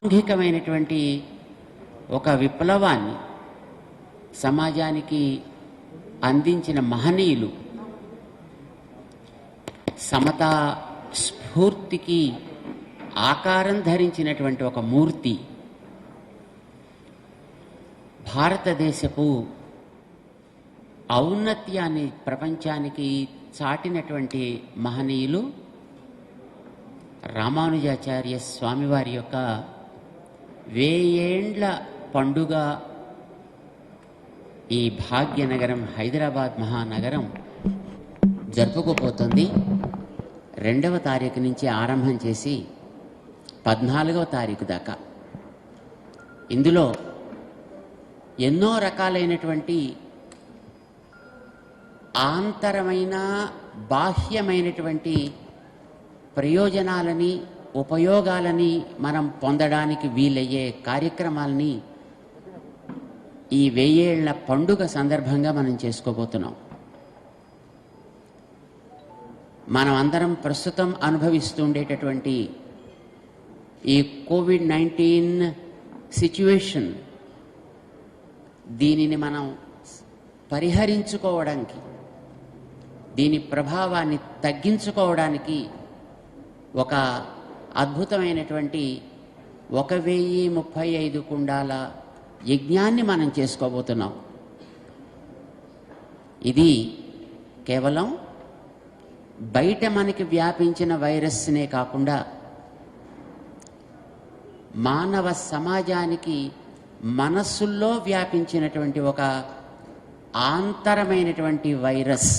సాంఘికమైనటువంటి ఒక విప్లవాన్ని సమాజానికి అందించిన మహనీయులు, సమతా స్ఫూర్తికి ఆకారం ధరించినటువంటి ఒక మూర్తి, భారతదేశపు ఔన్నత్యాన్ని ప్రపంచానికి చాటినటువంటి మహనీయులు రామానుజాచార్య స్వామివారి యొక్క 1000 ఏండ్ల పండుగ ఈ భాగ్యనగరం హైదరాబాద్ మహానగరం జరుపుకోబోతోంది. 2వ తారీఖు నుంచి ఆరంభం చేసి 14వ తారీఖు దాకా ఇందులో ఎన్నో రకాలైనటువంటి ఆంతరమైన బాహ్యమైనటువంటి ప్రయోజనాలని, ఉపయోగాలని మనం పొందడానికి వీలయ్యే కార్యక్రమాలని ఈ 1000 ఏళ్ల పండుగ సందర్భంగా మనం చేసుకోబోతున్నాం. మనం అందరం ప్రస్తుతం అనుభవిస్తుండేటటువంటి ఈ కోవిడ్-19 సిచ్యువేషన్, దీనిని మనం పరిహరించుకోవడానికి, దీని ప్రభావాన్ని తగ్గించుకోవడానికి ఒక అద్భుతమైనటువంటి 1035 కుండాల యజ్ఞాన్ని మనం చేసుకోబోతున్నాం. ఇది కేవలం బయట మనకి వ్యాపించిన వైరస్నే కాకుండా మానవ సమాజానికి మనస్సుల్లో వ్యాపించినటువంటి ఒక ఆంతరమైనటువంటి వైరస్,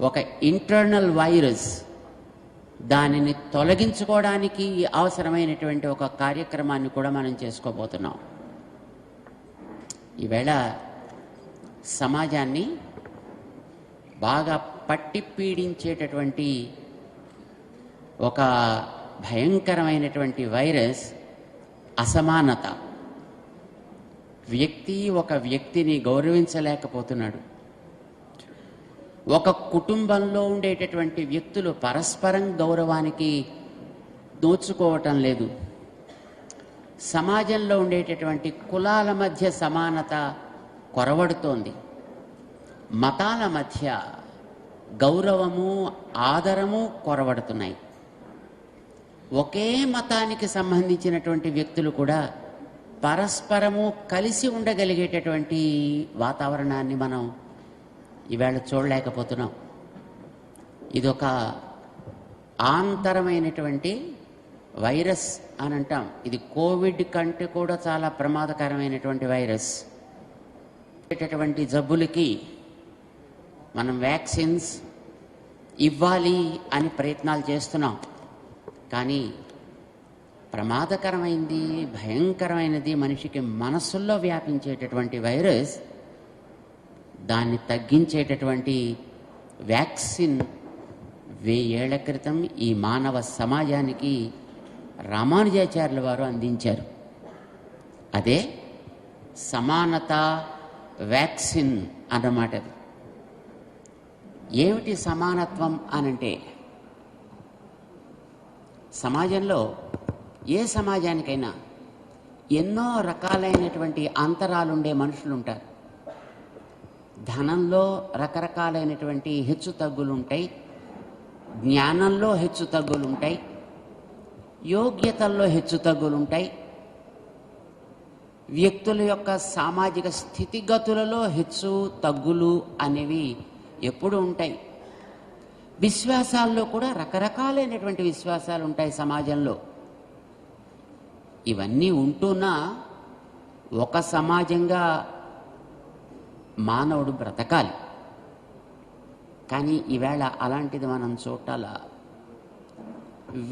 ఒక ఇంటర్నల్ వైరస్, దానిని తొలగించుకోవడానికి అవసరమైనటువంటి ఒక కార్యక్రమాన్ని కూడా మనం చేసుకోబోతున్నాం. ఈవేళ సమాజాన్ని బాగా పట్టి పీడించేటటువంటి ఒక భయంకరమైనటువంటి వైరస్ అసమానత. వ్యక్తి ఒక వ్యక్తిని గౌరవించలేకపోతున్నాడు. ఒక కుటుంబంలో ఉండేటటువంటి వ్యక్తులు పరస్పరం గౌరవానికి దోచుకోవటం లేదు. సమాజంలో ఉండేటటువంటి కులాల మధ్య సమానత కొరవడుతోంది. మతాల మధ్య గౌరవము, ఆదరము కొరవడుతున్నాయి. ఒకే మతానికి సంబంధించినటువంటి వ్యక్తులు కూడా పరస్పరము కలిసి ఉండగలిగేటటువంటి వాతావరణాన్ని మనం ఈవేళ చూడలేకపోతున్నాం. ఇదొక ఆంతరమైనటువంటి వైరస్ అని అంటాం. ఇది కోవిడ్ కంటే కూడా చాలా ప్రమాదకరమైనటువంటి వైరస్. జబ్బులకి మనం వ్యాక్సిన్స్ ఇవ్వాలి అని ప్రయత్నాలు చేస్తున్నాం. కానీ ప్రమాదకరమైనది, భయంకరమైనది, మనిషికి మనస్సుల్లో వ్యాపించేటటువంటి వైరస్, దాన్ని తగ్గించేటటువంటి వ్యాక్సిన్ 1000 ఏళ్ల క్రితం ఈ మానవ సమాజానికి రామానుజాచార్యుల వారు అందించారు. అదే సమానత వ్యాక్సిన్ అన్నమాట. ఏమిటి సమానత్వం అనంటే, సమాజంలో ఏ సమాజానికైనా ఎన్నో రకాలైనటువంటి అంతరాలుండే మనుషులు ఉంటారు. ధనంలో రకరకాలైనటువంటి హెచ్చు తగ్గులు ఉంటాయి, జ్ఞానంలో హెచ్చు తగ్గులు ఉంటాయి, యోగ్యతల్లో హెచ్చు తగ్గులు ఉంటాయి, వ్యక్తుల యొక్క సామాజిక స్థితిగతులలో హెచ్చు తగ్గులు అనేవి ఎప్పుడు ఉంటాయి. విశ్వాసాల్లో కూడా రకరకాలైనటువంటి విశ్వాసాలు ఉంటాయి సమాజంలో. ఇవన్నీ ఉంటున్నా ఒక సమాజంగా మానవుడు బ్రతకాలి. కానీ ఈవేళ అలాంటిది మనం చూడాల.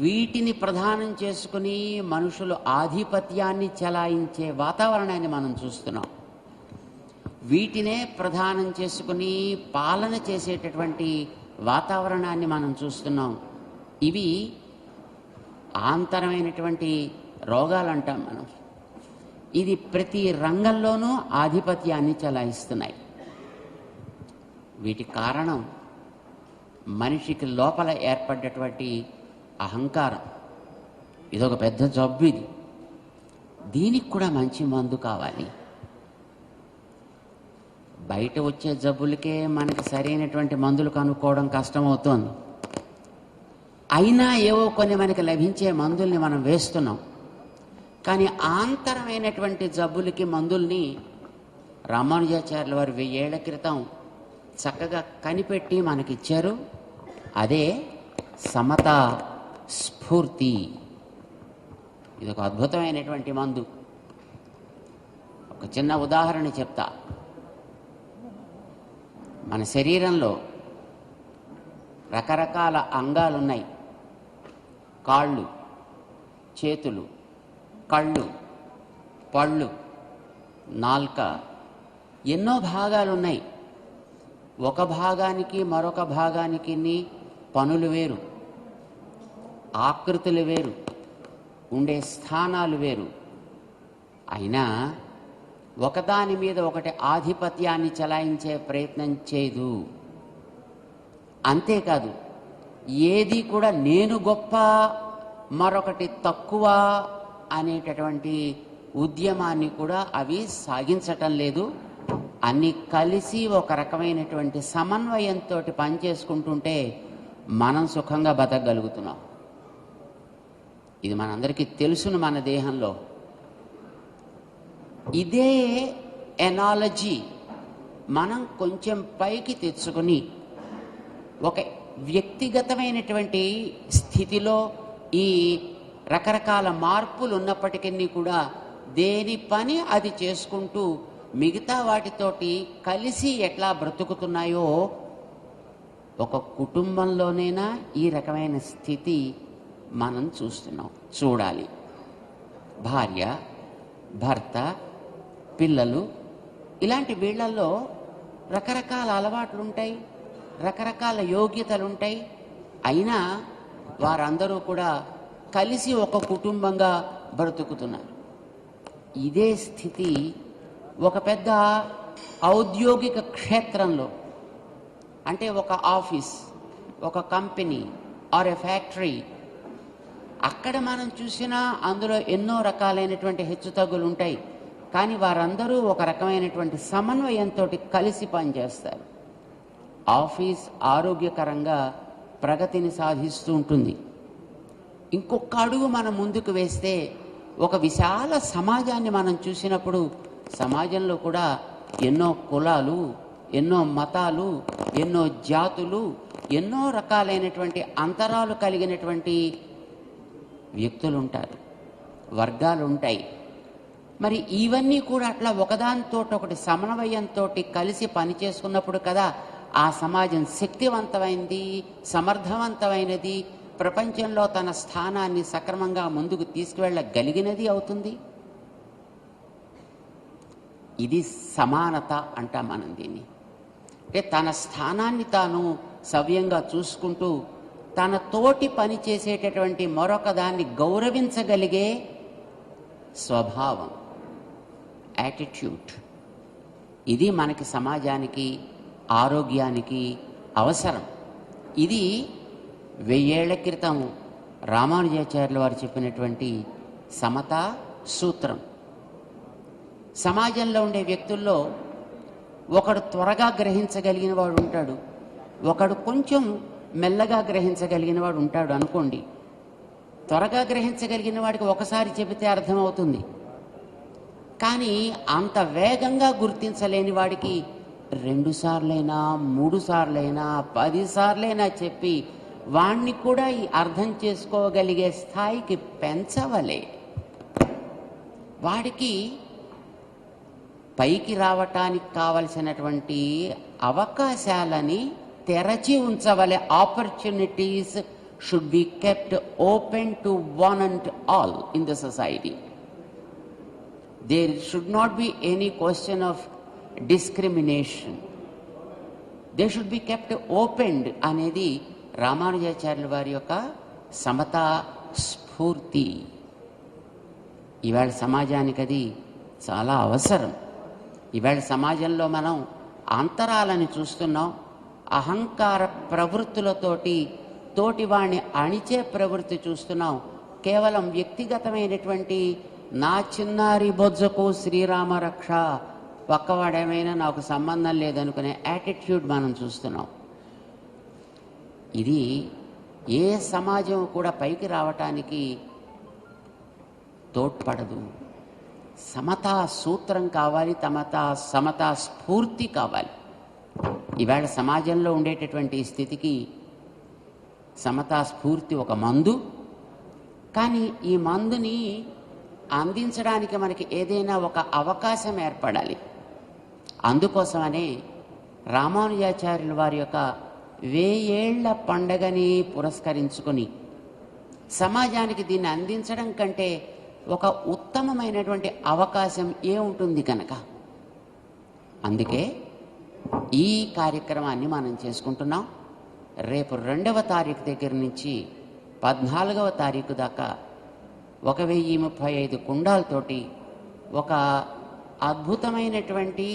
వీటిని ప్రధానం చేసుకుని మనుషులు ఆధిపత్యాన్ని చెలాయించే వాతావరణాన్ని మనం చూస్తున్నాం. వీటినే ప్రధానం చేసుకుని పాలన చేసేటటువంటి వాతావరణాన్ని మనం చూస్తున్నాం. ఇవి ఆంతరమైనటువంటి రోగాలు అంటాం మనం. ఇది ప్రతి రంగంలోనూ ఆధిపత్యాన్ని చెలాయిస్తున్నాయి. వీటి కారణం మనిషికి లోపల ఏర్పడ్డటువంటి అహంకారం. ఇదొక పెద్ద జబ్బు. ఇది దీనికి కూడా మంచి మందు కావాలి. బయట వచ్చే జబ్బులకే మనకి సరైనటువంటి మందులు కనుక్కోవడం కష్టమవుతోంది. అయినా ఏవో కొన్ని మనకి లభించే మందుల్ని మనం వేస్తున్నాం. కానీ ఆంతరమైనటువంటి జబ్బులకి మందుల్ని రామానుజాచార్యుల వారు 1000 ఏళ్ల క్రితం చక్కగా కనిపెట్టి మనకిచ్చారు. అదే సమతా స్ఫూర్తి. ఇది ఒక అద్భుతమైనటువంటి మందు. ఒక చిన్న ఉదాహరణ చెప్తా. మన శరీరంలో రకరకాల అంగాలున్నాయి. కాళ్ళు, చేతులు, కళ్ళు, పళ్ళు, నాల్క, ఎన్నో భాగాలు ఉన్నాయి. ఒక భాగానికి మరొక భాగానికి పనులు వేరు, ఆకృతులు వేరు, ఉండే స్థానాలు వేరు. అయినా ఒకదాని మీద ఒకటి ఆధిపత్యాన్ని చలాయించే ప్రయత్నం చేయదు. అంతేకాదు, ఏది కూడా నేను గొప్ప మరొకటి తక్కువ అనేటటువంటి ఉద్యమాన్ని కూడా అవి సాగించటం లేదు. అన్నీ కలిసి ఒక రకమైనటువంటి సమన్వయంతో పనిచేసుకుంటుంటే మనం సుఖంగా బతకగలుగుతున్నాం. ఇది మనందరికీ తెలుసును. మన దేహంలో ఇదే ఎనాలజీ మనం కొంచెం పైకి తెచ్చుకొని ఒక వ్యక్తిగతమైనటువంటి స్థితిలో ఈ రకరకాల మార్పులు ఉన్నప్పటికీ కూడా దేని పని అది చేసుకుంటూ మిగతా వాటితోటి కలిసి ఎట్లా బ్రతుకుతున్నాయో ఒక కుటుంబంలోనైనా ఈ రకమైన స్థితి మనం చూడాలి. భార్య, భర్త, పిల్లలు, ఇలాంటి వీళ్ళల్లో రకరకాల అలవాట్లు ఉంటాయి, రకరకాల యోగ్యతలు ఉంటాయి. అయినా వారందరూ కూడా కలిసి ఒక కుటుంబంగా బ్రతుకుతున్నారు. ఇదే స్థితి ఒక పెద్ద ఔద్యోగిక క్షేత్రంలో, అంటే ఒక ఆఫీస్, ఒక కంపెనీ ఆర్ ఎ ఫ్యాక్టరీ, అక్కడ మనం చూసినా అందులో ఎన్నో రకాలైనటువంటి హెచ్చుతగ్గులు ఉంటాయి. కానీ వారందరూ ఒక రకమైనటువంటి సమన్వయంతో కలిసి పనిచేస్తారు. ఆఫీస్ ఆరోగ్యకరంగా ప్రగతిని సాధిస్తూ ఉంటుంది. ఇంకొక అడుగు మనం ముందుకు వేస్తే ఒక విశాల సమాజాన్ని మనం చూసినప్పుడు సమాజంలో కూడా ఎన్నో కులాలు, ఎన్నో మతాలు, ఎన్నో జాతులు, ఎన్నో రకాలైనటువంటి అంతరాలు కలిగినటువంటి వ్యక్తులు ఉంటారు, వర్గాలు ఉంటాయి. మరి ఇవన్నీ కూడా అట్లా ఒకదానితో ఒకటి సమన్వయంతో కలిసి పనిచేసుకున్నప్పుడు కదా ఆ సమాజం శక్తివంతమైంది, సమర్థవంతమైనది, ప్రపంచంలో తన స్థానాన్ని సక్రమంగా ముందుకు తీసుకువెళ్ళగలిగినది అవుతుంది. ఇది సమానత అంటాం మనం దీన్ని. అంటే తన స్థానాన్ని తాను సవ్యంగా చూసుకుంటూ తన తోటి పని చేసేటటువంటి మరొక దాన్ని గౌరవించగలిగే స్వభావం, యాటిట్యూడ్, ఇది మనకి సమాజానికి, ఆరోగ్యానికి అవసరం. ఇది 1000 ఏళ్ల క్రితం రామానుజాచార్యుల వారు చెప్పినటువంటి సమతా సూత్రం. సమాజంలో ఉండే వ్యక్తుల్లో ఒకడు త్వరగా గ్రహించగలిగిన వాడు ఉంటాడు, ఒకడు కొంచెం మెల్లగా గ్రహించగలిగిన వాడు ఉంటాడు అనుకోండి. త్వరగా గ్రహించగలిగిన వాడికి ఒకసారి చెబితే అర్థమవుతుంది. కానీ అంత వేగంగా గుర్తించలేని వాడికి 2 సార్లైనా 3 సార్లైనా 10 సార్లైనా చెప్పి వాణ్ణి కూడా ఈ అర్థం చేసుకోగలిగే స్థాయికి పెంచవలే. వాడికి పైకి రావటానికి కావలసినటువంటి అవకాశాలని తెరచి ఉంచవలే. Opportunities should be kept open to one and all in the society. There should not be any question of discrimination. They should be kept opened అనేది రామానుజాచార్యుల వారి యొక్క సమతా స్ఫూర్తి. ఇవాళ సమాజానికి అది చాలా అవసరం. ఇవాళ సమాజంలో మనం అంతరాలని చూస్తున్నాం. అహంకార ప్రవృత్తులతోటి తోటివాణ్ణి అణిచే ప్రవృత్తి చూస్తున్నాం. కేవలం వ్యక్తిగతమైనటువంటి నా చిన్నారి బొజ్జకు శ్రీరామ రక్ష, పక్కవాడేమైనా నాకు సంబంధం లేదనుకునే యాటిట్యూడ్ మనం చూస్తున్నాం. ఇది ఏ సమాజం కూడా పైకి రావటానికి తోడ్పడదు. సమతా సూత్రం కావాలి, సమతా స్ఫూర్తి కావాలి. ఇవాళ సమాజంలో ఉండేటటువంటి స్థితికి సమతా స్ఫూర్తి ఒక మందు. కానీ ఈ మందుని అందించడానికి మనకి ఏదైనా ఒక అవకాశం ఏర్పడాలి. అందుకోసమనే రామానుజాచార్యుల వారి యొక్క 1000 ఏళ్ల పండగని పురస్కరించుకొని సమాజానికి దీన్ని అందించడం కంటే ఒక ఉత్తమమైనటువంటి అవకాశం ఏముంటుంది కనుక, అందుకే ఈ కార్యక్రమాన్ని మనం చేసుకుంటున్నాం. రేపు 2వ తారీఖు దగ్గర నుంచి 14వ తారీఖు దాకా 1035 కుండాలతోటి ఒక అద్భుతమైనటువంటి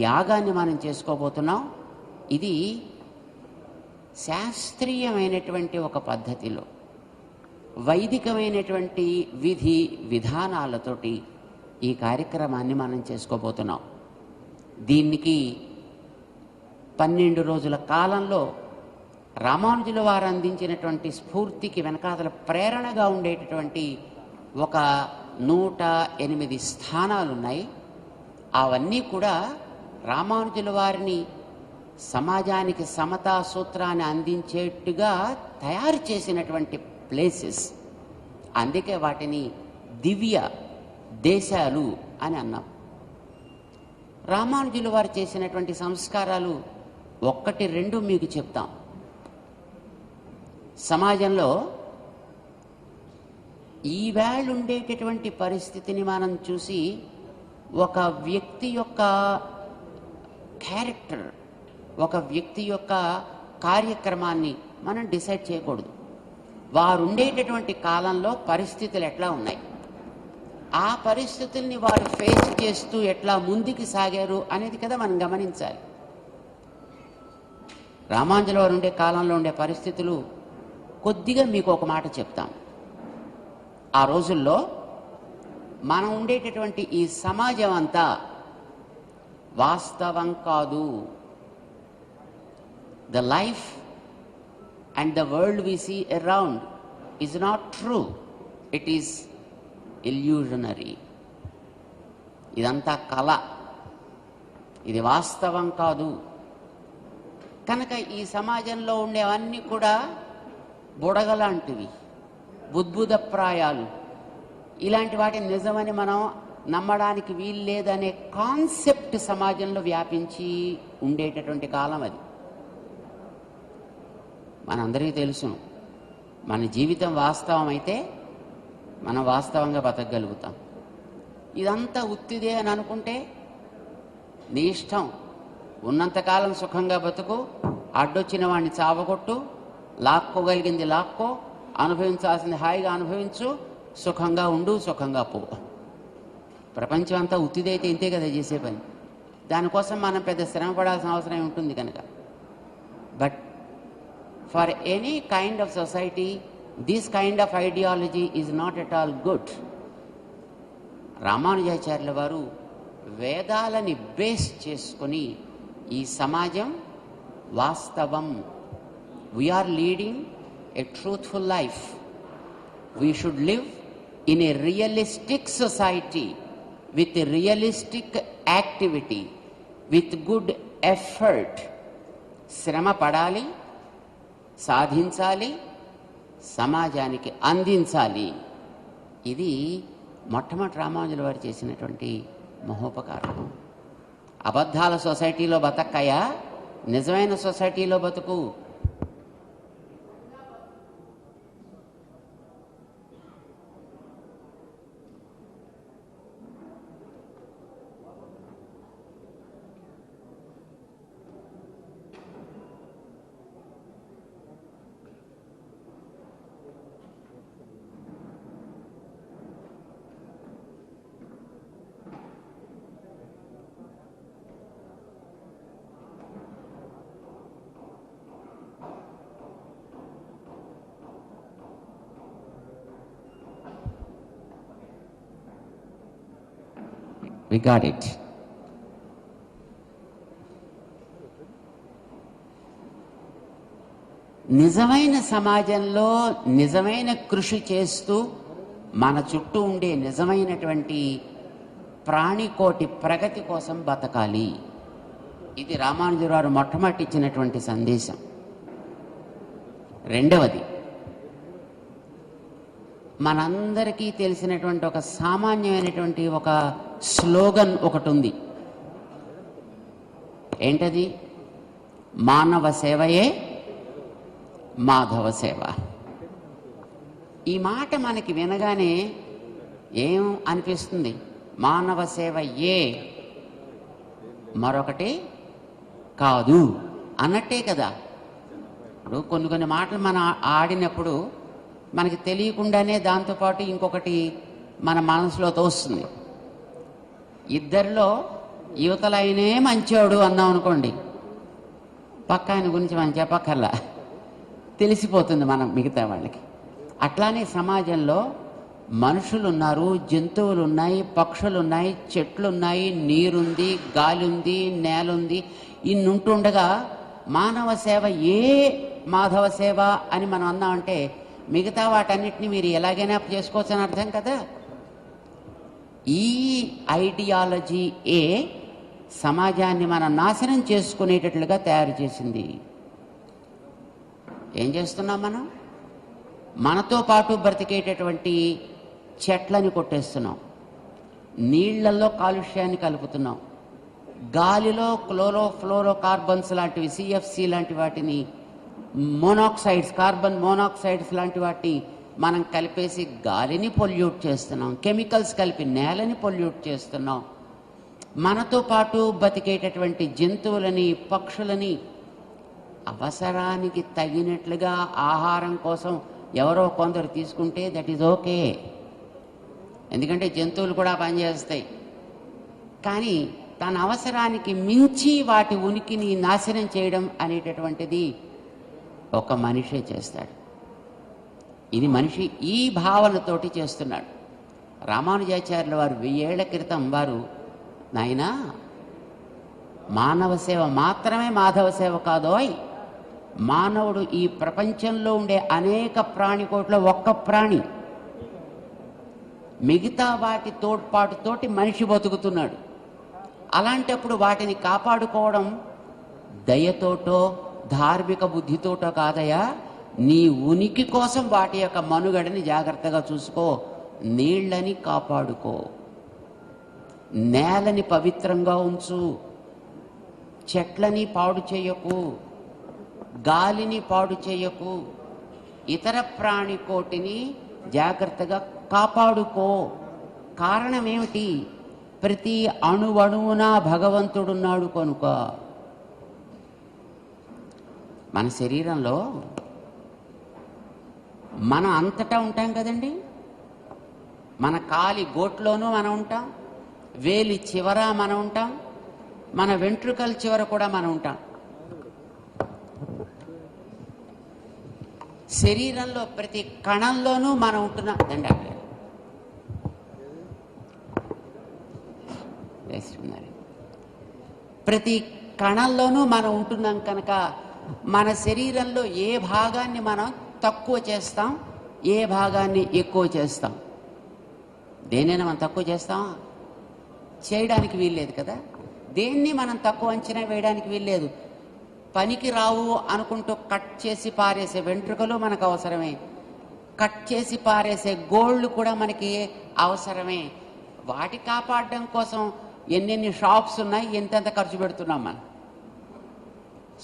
యాగాన్ని మనం చేసుకోబోతున్నాం. ఇది శాస్త్రీయమైనటువంటి ఒక పద్ధతిలో, వైదికమైనటువంటి విధి విధానాలతోటి ఈ కార్యక్రమాన్ని మనం చేసుకోబోతున్నాం. దీనికి 12 రోజుల కాలంలో రామానుజుల వారు అందించినటువంటి స్ఫూర్తికి వెనకాతల ప్రేరణగా ఉండేటటువంటి ఒక 108 స్థానాలు ఉన్నాయి. అవన్నీ కూడా రామానుజుల వారిని సమాజానికి సమతా సూత్రాన్ని అందించేట్టుగా తయారు చేసినటువంటి ప్లేసెస్. అందుకే వాటిని దివ్య దేశాలు అని అన్నాం. రామానుజుల వారు చేసినటువంటి సంస్కారాలు 1-2 మీకు చెప్తాం. సమాజంలో ఈవేళ ఉండేటటువంటి పరిస్థితిని మనం చూసి ఒక వ్యక్తి యొక్క క్యారెక్టర్, ఒక వ్యక్తి యొక్క కార్యక్రమాన్ని మనం డిసైడ్ చేయకూడదు. వారు ఉండేటటువంటి కాలంలో పరిస్థితులు ఎట్లా ఉన్నాయి, ఆ పరిస్థితుల్ని వారు ఫేస్ చేస్తూ ఎట్లా ముందుకు సాగారు అనేది కదా మనం గమనించాలి. రామానుజుల వారు ఉండే కాలంలో ఉండే పరిస్థితులు కొద్దిగా మీకు ఒక మాట చెప్తాం. ఆ రోజుల్లో మనం ఉండేటటువంటి ఈ సమాజం అంతా వాస్తవం కాదు. The life and the world we see around is not true. It is illusionary. ఇదంతా కళ, ఇది వాస్తవం కాదు. కనుక ఈ సమాజంలో ఉండేవన్నీ కూడా బుడగలాంటివి, బుద్భుతప్రాయాలు, ఇలాంటి వాటిని నిజమని మనం నమ్మడానికి వీలు లేదనే కాన్సెప్ట్ సమాజంలో వ్యాపించి ఉండేటటువంటి కాలం అది. మనందరికీ తెలుసు, మన జీవితం వాస్తవం అయితే మనం వాస్తవంగా బతకగలుగుతాం. ఇదంతా ఉత్తిదే అని అనుకుంటే నీ ఇష్టం. ఉన్నంతకాలం సుఖంగా బతుకు, అడ్డొచ్చిన వాడిని చావగొట్టు, లాక్కోగలిగింది లాక్కో, అనుభవించాల్సింది హాయిగా అనుభవించు, సుఖంగా ఉండు, సుఖంగా పో. ప్రపంచం అంతా ఉత్తిదైతే ఇంతే కదా చేసే పని. దానికోసం మనం పెద్ద శ్రమ పడాల్సిన అవసరం ఉంటుంది కనుక. But for any kind of society this kind of ideology is not at all good. రామానుజాచార్యుల వారు వేదాలని బేస్ చేసుకొని ఈ సమాజం వాస్తవం, we're leading a truthful life, we should live in a realistic society with realistic activity, with good effort. శ్రమ పడాలి, సాధించాలి, సమాజానికి అందించాలి. ఇది మొట్టమొదటి రామానుజుల వారు చేసినటువంటి మహోపకారం. అబద్ధాల సొసైటీలో బతక్కయా, నిజమైన సొసైటీలో బతుకు. Regard it. నిజమైన సమాజంలో నిజమైన కృషి చేస్తూ మన చుట్టూ ఉండే నిజమైనటువంటి ప్రాణికోటి ప్రగతి కోసం బతకాలి. ఇది రామానుజుల వారు మొట్టమొదటి ఇచ్చినటువంటి సందేశం. రెండవది, మనందరికీ తెలిసినటువంటి ఒక సామాన్యమైనటువంటి ఒక స్లోగన్ ఒకటి ఉంది. ఏంటది? మానవ సేవయే మాధవ సేవ. ఈ మాట మనకి వినగానే ఏం అనిపిస్తుంది? మానవ సేవ ఏ మరొకటి కాదు అన్నట్టే కదా. ఇప్పుడు కొన్ని మాటలు మనం ఆడినప్పుడు మనకి తెలియకుండానే దాంతోపాటు ఇంకొకటి మన మనసులో తోస్తుంది. ఇద్దరిలో యువతలైనే మంచోడు అన్నాం అనుకోండి, పక్క ఆయన గురించి మనం చెప్పక్కర్లా, తెలిసిపోతుంది మనం మిగతా వాళ్ళకి. అట్లానే సమాజంలో మనుషులు ఉన్నారు, జంతువులు ఉన్నాయి, పక్షులు ఉన్నాయి, చెట్లు ఉన్నాయి, నీరుంది, గాలి ఉంది, నేల ఉంది. ఇన్నుంటుండగా మానవ సేవ ఏ మాధవ సేవ అని మనం అన్నామంటే మిగతా వాటన్నిటిని మీరు ఎలాగైనా చేసుకోవచ్చు అని అర్థం కదా. ఈ ఐడియాలజీ ఏ సమాజాన్ని మనం నాశనం చేసుకునేటట్లుగా తయారు చేసింది. ఏం చేస్తున్నాం మనం? మనతో పాటు బ్రతికేటటువంటి చెట్లని కొట్టేస్తున్నాం, నీళ్లలో కాలుష్యాన్ని కలుపుతున్నాం, గాలిలో క్లోరో కార్బన్స్ లాంటివి, సిఎఫ్సి లాంటి వాటిని, మోనాక్సైడ్స్, కార్బన్ మోనాక్సైడ్స్ లాంటి వాటిని మనం కలిపేసి గాలిని పొల్యూట్ చేస్తున్నాం, కెమికల్స్ కలిపి నేలని పొల్యూట్ చేస్తున్నాం. మనతో పాటు బతికేటటువంటి జంతువులని, పక్షులని అవసరానికి తగినట్లుగా ఆహారం కోసం ఎవరో కొందరు తీసుకుంటే దట్ ఈజ్ ఓకే, ఎందుకంటే జంతువులు కూడా పనిచేస్తాయి. కానీ తన అవసరానికి మించి వాటి ఉనికిని నాశనం చేయడం అనేటటువంటిది ఒక మనిషే చేస్తాడు. ఇది మనిషి ఈ భావనతోటి చేస్తున్నాడు. రామానుజాచార్యుల వారు 1000 ఏళ్ల క్రితం వారు, నాయనా మానవ సేవ మాత్రమే మాధవ సేవ కాదోయ్, మానవుడు ఈ ప్రపంచంలో ఉండే అనేక ప్రాణికోట్ల ఒక్క ప్రాణి, మిగతా వాటి తోడ్పాటుతోటి మనిషి బతుకుతున్నాడు. అలాంటప్పుడు వాటిని కాపాడుకోవడం దయతోటో ధార్మిక బుద్ధితోటో కాదయా, నీ ఉనికి కోసం వాటి యొక్క మనుగడని జాగ్రత్తగా చూసుకో, నీళ్ళని కాపాడుకో, నేలని పవిత్రంగా ఉంచు, చెట్లని పాడు చేయకు, గాలిని పాడు చేయకు, ఇతర ప్రాణికోటిని జాగ్రత్తగా కాపాడుకో. కారణం ఏమిటి? ప్రతి అణువణువున భగవంతుడున్నాడు కనుక. మన శరీరంలో మనం అంతటా ఉంటాం కదండి. మన కాలి గోట్లోనూ మనం ఉంటాం, వేలి చివర మనం ఉంటాం, మన వెంట్రుకల చివర కూడా మనం ఉంటాం. శరీరంలో ప్రతి కణంలోనూ మనం ఉంటున్నాం. ప్రతి కణంలోనూ మనం ఉంటున్నాం కనుక మన శరీరంలో ఏ భాగాన్ని మనం తక్కువ చేస్తాం, ఏ భాగాన్ని ఎక్కువ చేస్తాం? దేనైనా మనం తక్కువ చేస్తాం చేయడానికి వీల్లేదు కదా. దేన్ని మనం తక్కువ అంచనా వేయడానికి వీల్లేదు. పనికి రావు అనుకుంటూ కట్ చేసి పారేసే వెంట్రుకలు మనకు అవసరమే, కట్ చేసి పారేసే గోళ్ళు కూడా మనకి అవసరమే. వాటి కాపాడడం కోసం ఎన్నెన్ని షాప్స్ ఉన్నాయి, ఎంతెంత ఖర్చు పెడుతున్నాం మనం.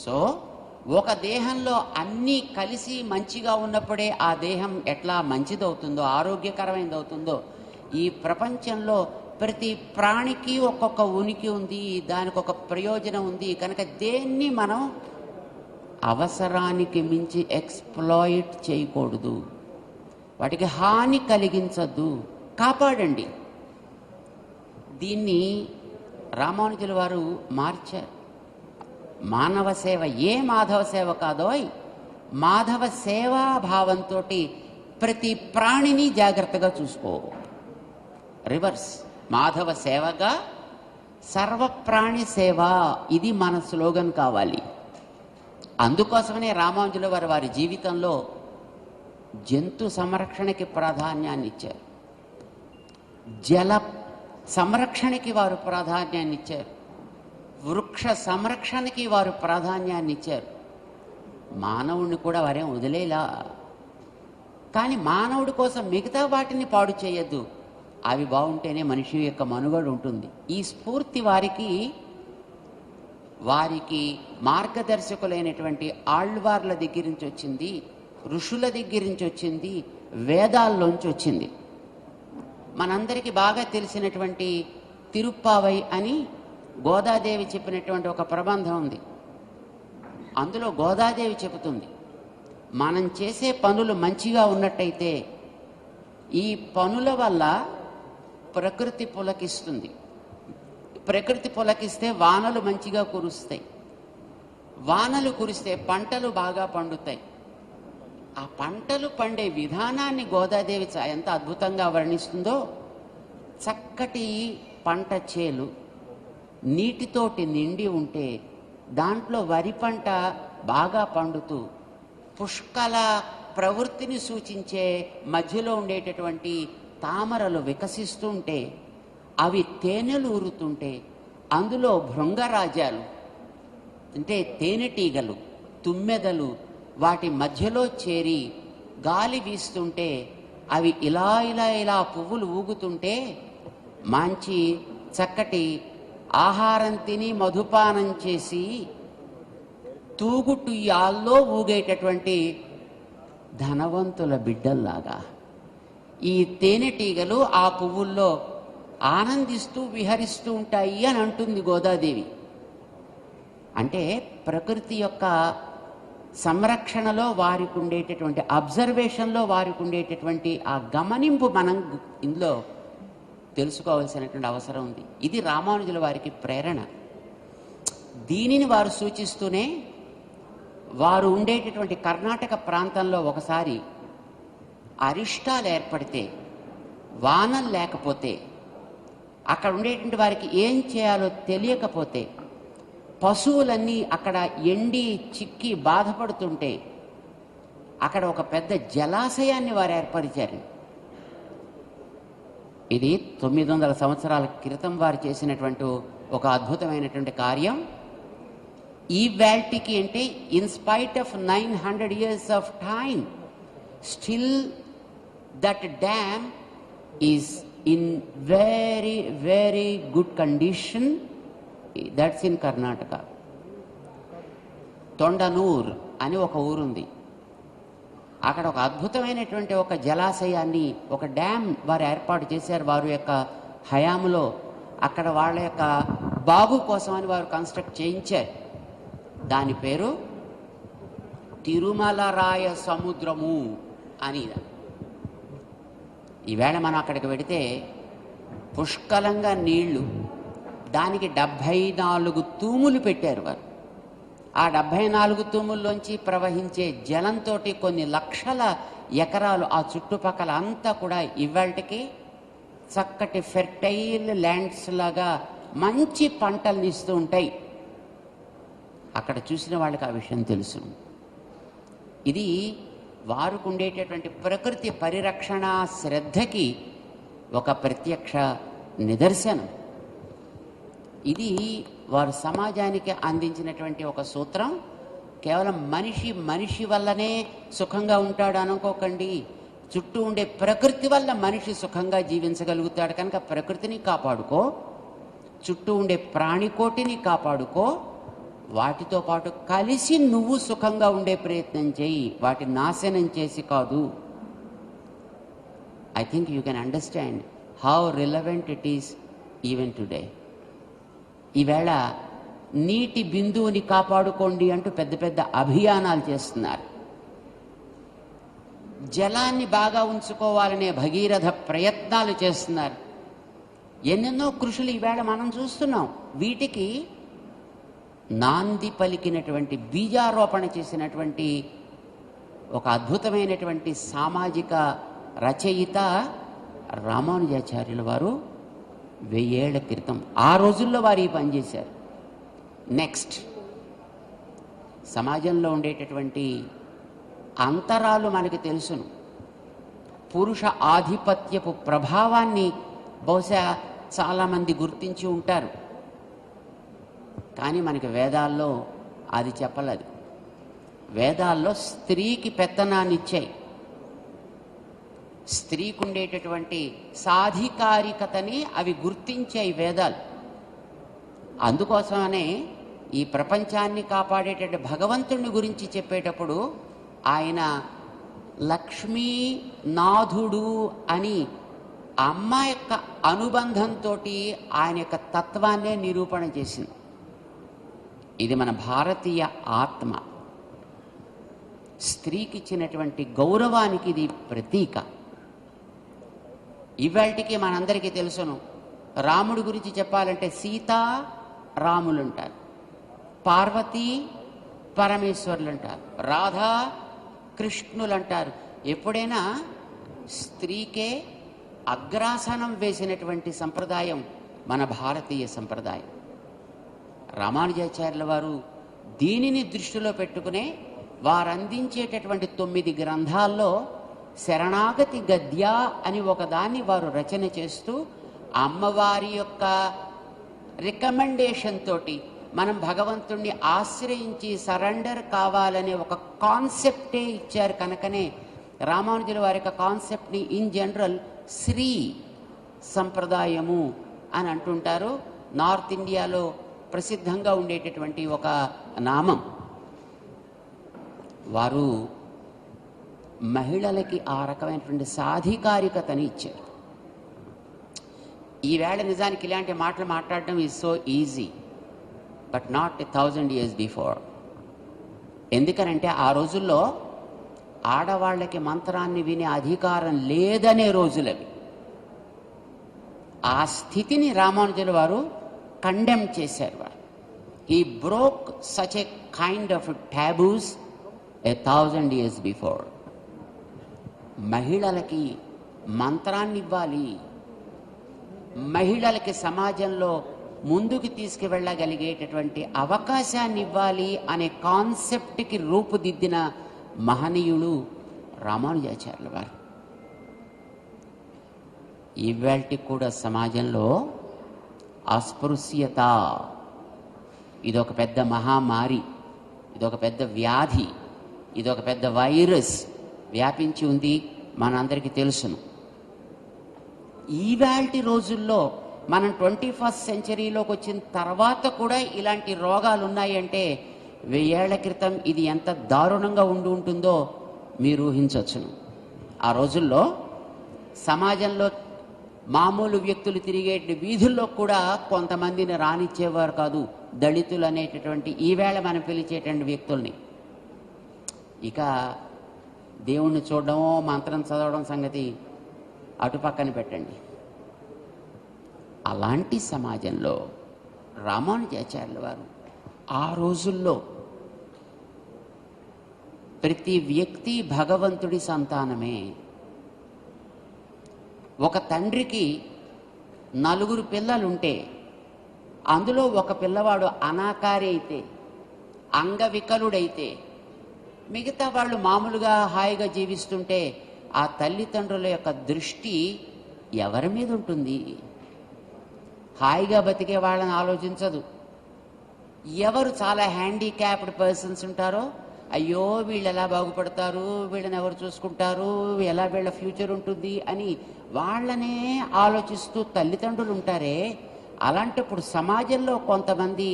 సో ఒక దేహంలో అన్నీ కలిసి మంచిగా ఉన్నప్పుడే ఆ దేహం ఎట్లా మంచిదవుతుందో, ఆరోగ్యకరమైనది అవుతుందో, ఈ ప్రపంచంలో ప్రతి ప్రాణికి ఒక్కొక్క ఉనికి ఉంది, దానికి ఒక ప్రయోజనం ఉంది. కనుక దేన్ని మనం అవసరానికి మించి ఎక్స్ప్లాయిట్ చేయకూడదు, వాటికి హాని కలిగించద్దు, కాపాడండి. దీన్ని రామానుజుల వారు మార్చారు. మానవ సేవ ఏ మాధవ సేవ కాదోయ్, మాధవ సేవా భావంతో ప్రతి ప్రాణిని జాగ్రత్తగా చూసుకో. రివర్స్, మాధవ సేవగా సర్వప్రాణి సేవ, ఇది మన స్లోగన్ కావాలి. అందుకోసమనే రామానుజుల వారు వారి జీవితంలో జంతు సంరక్షణకి ప్రాధాన్యాన్ని ఇచ్చారు, జల సంరక్షణకి వారు ప్రాధాన్యాన్ని ఇచ్చారు, వృక్ష సంరక్షణకి వారు ప్రాధాన్యాన్ని ఇచ్చారు. మానవుడిని కూడా వారేం వదిలేలా, కానీ మానవుడి కోసం మిగతా వాటిని పాడు చేయొద్దు, అవి బాగుంటేనే మనిషి యొక్క మనుగడ ఉంటుంది. ఈ స్ఫూర్తి వారికి మార్గదర్శకులైనటువంటి ఆళ్వార్ల దగ్గర నుంచి వచ్చింది, ఋషుల దగ్గర నుంచి వచ్చింది, వేదాల్లోంచి వచ్చింది. మనందరికీ బాగా తెలిసినటువంటి తిరుప్పావై అని గోదాదేవి చెప్పినటువంటి ఒక ప్రబంధం ఉంది. అందులో గోదాదేవి చెబుతుంది, మనం చేసే పనులు మంచిగా ఉన్నట్టయితే ఈ పనుల వల్ల ప్రకృతి పులకిస్తుంది. ప్రకృతి పులకిస్తే వానలు మంచిగా కురుస్తాయి, వానలు కురిస్తే పంటలు బాగా పండుతాయి. ఆ పంటలు పండే విధానాన్ని గోదాదేవి ఎంత అద్భుతంగా వర్ణిస్తుందో, చక్కటి పంట చేలు నీటితోటి నిండి ఉంటే దాంట్లో వరి పంట బాగా పండుతూ పుష్కల ప్రవృత్తిని సూచించే మధ్యలో ఉండేటటువంటి తామరలు వికసిస్తుంటే, అవి తేనెలు ఊరుతుంటే, అందులో భృంగరాజాలు అంటే తేనెటీగలు, తుమ్మెదలు వాటి మధ్యలో చేరి గాలి వీస్తుంటే, అవి ఇలా ఇలా ఇలా పువ్వులు ఊగుతుంటే, మంచి చక్కటి ఆహారం తిని మధుపానం చేసి తూగుటుయ్యాల్లో ఊగేటటువంటి ధనవంతుల బిడ్డల్లాగా ఈ తేనెటీగలు ఆ పువ్వుల్లో ఆనందిస్తూ విహరిస్తూ ఉంటాయి అని అంటుంది గోదాదేవి. అంటే ప్రకృతి యొక్క సంరక్షణలో వారికి ఉండేటటువంటి, అబ్జర్వేషన్లో వారికి ఉండేటటువంటి ఆ గమనింపు మనం ఇందులో తెలుసుకోవాల్సినటువంటి అవసరం ఉంది. ఇది రామానుజుల వారికి ప్రేరణ. దీనిని వారు సూచిస్తూనే వారు ఉండేటటువంటి కర్ణాటక ప్రాంతంలో ఒకసారి అరిష్టాలు ఏర్పడితే, వానలు లేకపోతే, అక్కడ ఉండేటువంటి వారికి ఏం చేయాలో తెలియకపోతే, పశువులన్నీ అక్కడ ఎండి చిక్కి బాధపడుతుంటే అక్కడ ఒక పెద్ద జలాశయాన్ని వారు ఏర్పరిచారు. ఇది 900 సంవత్సరాల క్రితం వారు చేసినటువంటి ఒక అద్భుతమైనటువంటి కార్యం. ఈ వాల్టీకి అంటే in spite of 900 years of time, still that dam is in very very good condition. That's in Karnataka. Tondanur అని ఒక ఊరుంది. అక్కడ ఒక అద్భుతమైనటువంటి ఒక జలాశయాన్ని, ఒక డ్యామ్ వారు ఏర్పాటు చేశారు వారి యొక్క హయాంలో. అక్కడ వాళ్ళ యొక్క బాగు కోసం అని వారు కన్స్ట్రక్ట్ చేయించారు. దాని పేరు తిరుమల రాయ సముద్రము అని. ఈవేళ మనం అక్కడికి వెడితే పుష్కలంగా నీళ్లు, దానికి 74 తూములు పెట్టారు వారు. ఆ 74 తూముల్లోంచి ప్రవహించే జలంతో కొన్ని లక్షల ఎకరాలు ఆ చుట్టుపక్కల అంతా కూడా ఇవాళకి చక్కటి ఫెర్టైల్ ల్యాండ్స్ లాగా మంచి పంటల్ని ఇస్తూ ఉంటాయి. అక్కడ చూసిన వాళ్ళకి ఆ విషయం తెలుసు. ఇది వారికి ఉండేటటువంటి ప్రకృతి పరిరక్షణ శ్రద్ధకి ఒక ప్రత్యక్ష నిదర్శనం. ఇది వారు సమాజానికి అందించినటువంటి ఒక సూత్రం. కేవలం మనిషి వల్లనే సుఖంగా ఉంటాడు అనుకోకండి. చుట్టూ ఉండే ప్రకృతి వల్ల మనిషి సుఖంగా జీవించగలుగుతాడు. కనుక ప్రకృతిని కాపాడుకో, చుట్టూ ఉండే ప్రాణికోటిని కాపాడుకో, వాటితో పాటు కలిసి నువ్వు సుఖంగా ఉండే ప్రయత్నం చేయి, వాటి నాశనం చేసి కాదు. I think you can understand how relevant it is even today. ఈవేళ నీటి బిందువుని కాపాడుకోండి అంటూ పెద్ద పెద్ద అభియానాలు చేస్తున్నారు. జలాన్ని బాగా ఉంచుకోవాలనే భగీరథ ప్రయత్నాలు చేస్తున్నారు. ఎన్నెన్నో కృషులు ఈవేళ మనం చూస్తున్నాం. వీటికి నాంది పలికినటువంటి, బీజారోపణ చేసినటువంటి ఒక అద్భుతమైనటువంటి సామాజిక రచయిత రామానుజాచార్యుల వారు. 1000 ఏళ్ల క్రితం ఆ రోజుల్లో వారు ఈ పని చేశారు. నెక్స్ట్, సమాజంలో ఉండేటటువంటి అంతరాలు మనకి తెలుసును. పురుష ఆధిపత్యపు ప్రభావాన్ని బహుశా చాలామంది గుర్తించి ఉంటారు, కానీ మనకి వేదాల్లో అది చెప్పలేదు. వేదాల్లో స్త్రీకి పెత్తనాన్ని ఇచ్చాయి. స్త్రీకి ఉండేటటువంటి సాధికారికతని అవి గుర్తించాయి వేదాలు. అందుకోసమనే ఈ ప్రపంచాన్ని కాపాడేటటువంటి భగవంతుని గురించి చెప్పేటప్పుడు ఆయన లక్ష్మీనాథుడు అని అమ్మ యొక్క అనుబంధంతో ఆయన యొక్క తత్వాన్నే నిరూపణ చేసింది. ఇది మన భారతీయ ఆత్మ. స్త్రీకి ఇచ్చినటువంటి గౌరవానికి ఇది ప్రతీక. ఇవాళకి మనందరికీ తెలుసును, రాముడి గురించి చెప్పాలంటే సీతా రాములు అంటారు, పార్వతీ పరమేశ్వరులు అంటారు, రాధా కృష్ణులు అంటారు. ఎప్పుడైనా స్త్రీకే అగ్రాసనం వేసినటువంటి సంప్రదాయం మన భారతీయ సంప్రదాయం. రామానుజాచార్యుల వారు దీనిని దృష్టిలో పెట్టుకునే వారు అందించేటటువంటి 9 గ్రంథాల్లో శరణాగతి గద్య అని ఒకదాన్ని వారు రచన చేస్తూ అమ్మవారి యొక్క రికమెండేషన్ తోటి మనం భగవంతుణ్ణి ఆశ్రయించి సరెండర్ కావాలనే ఒక కాన్సెప్టే ఇచ్చారు. కనుకనే రామానుజుల వారి యొక్క కాన్సెప్ట్ని ఇన్ జనరల్ శ్రీ సంప్రదాయము అని అంటుంటారు. నార్త్ ఇండియాలో ప్రసిద్ధంగా ఉండేటటువంటి ఒక నామం. వారు మహిళలకి ఆ రకమైనటువంటి సాధికారికతని ఇచ్చారు. ఈవేళ నిజానికి ఇలాంటి మాటలు మాట్లాడడం is so easy, but not 1000 years before. ఎందుకనంటే ఆ రోజుల్లో ఆడవాళ్ళకి మంత్రాన్ని వినే అధికారం లేదనే రోజులవి. ఆ స్థితిని రామానుజుల వారు కండెమ్ చేశారు. వారు he broke such a kind of taboos 1000 years before. మహిళలకి మంత్రాన్ని ఇవ్వాలి, మహిళలకి సమాజంలో ముందుకు తీసుకువెళ్ళగలిగేటటువంటి అవకాశాన్ని ఇవ్వాలి అనే కాన్సెప్ట్కి రూపుదిద్దిన మహనీయుడు రామానుజాచార్యుల వారు. ఇవాల్టి కూడా సమాజంలో అస్పృశ్యత ఇదొక పెద్ద మహామారి, ఇదొక పెద్ద వ్యాధి, ఇదొక పెద్ద వైరస్ వ్యాపించి ఉంది, మనందరికీ తెలుసును. ఈవాల్టి రోజుల్లో మనం 21st centuryలోకి వచ్చిన తర్వాత కూడా ఇలాంటి రోగాలు ఉన్నాయంటే 1000 ఏళ్ల క్రితం ఇది ఎంత దారుణంగా ఉంటుందో మీరు ఊహించవచ్చును. ఆ రోజుల్లో సమాజంలో మామూలు వ్యక్తులు తిరిగే వీధుల్లో కూడా కొంతమందిని రానిచ్చేవారు కాదు, దళితులు అనేటటువంటి ఈవేళ మనం పిలిచేటువంటి వ్యక్తుల్ని. ఇక దేవుణ్ణి చూడడమో మంత్రం చదవడం సంగతి అటుపక్కన పెట్టండి. అలాంటి సమాజంలో రామానుజాచార్యుల వారు ఆ రోజుల్లో ప్రతి వ్యక్తి భగవంతుడి సంతానమే. ఒక తండ్రికి 4 పిల్లలుంటే అందులో ఒక పిల్లవాడు అనాకారి అయితే, అంగవికలుడైతే, మిగతా వాళ్ళు మామూలుగా హాయిగా జీవిస్తుంటే ఆ తల్లిదండ్రుల యొక్క దృష్టి ఎవరి మీద ఉంటుంది? హాయిగా బతికే వాళ్ళని ఆలోచించదు. ఎవరు చాలా హ్యాండిక్యాప్డ్ పర్సన్స్ ఉంటారో, అయ్యో వీళ్ళు ఎలా బాగుపడతారు, వీళ్ళని ఎవరు చూసుకుంటారు, ఎలా వీళ్ళ ఫ్యూచర్ ఉంటుంది అని వాళ్ళనే ఆలోచిస్తూ తల్లిదండ్రులు ఉంటారే. అలాంటప్పుడు సమాజంలో కొంతమంది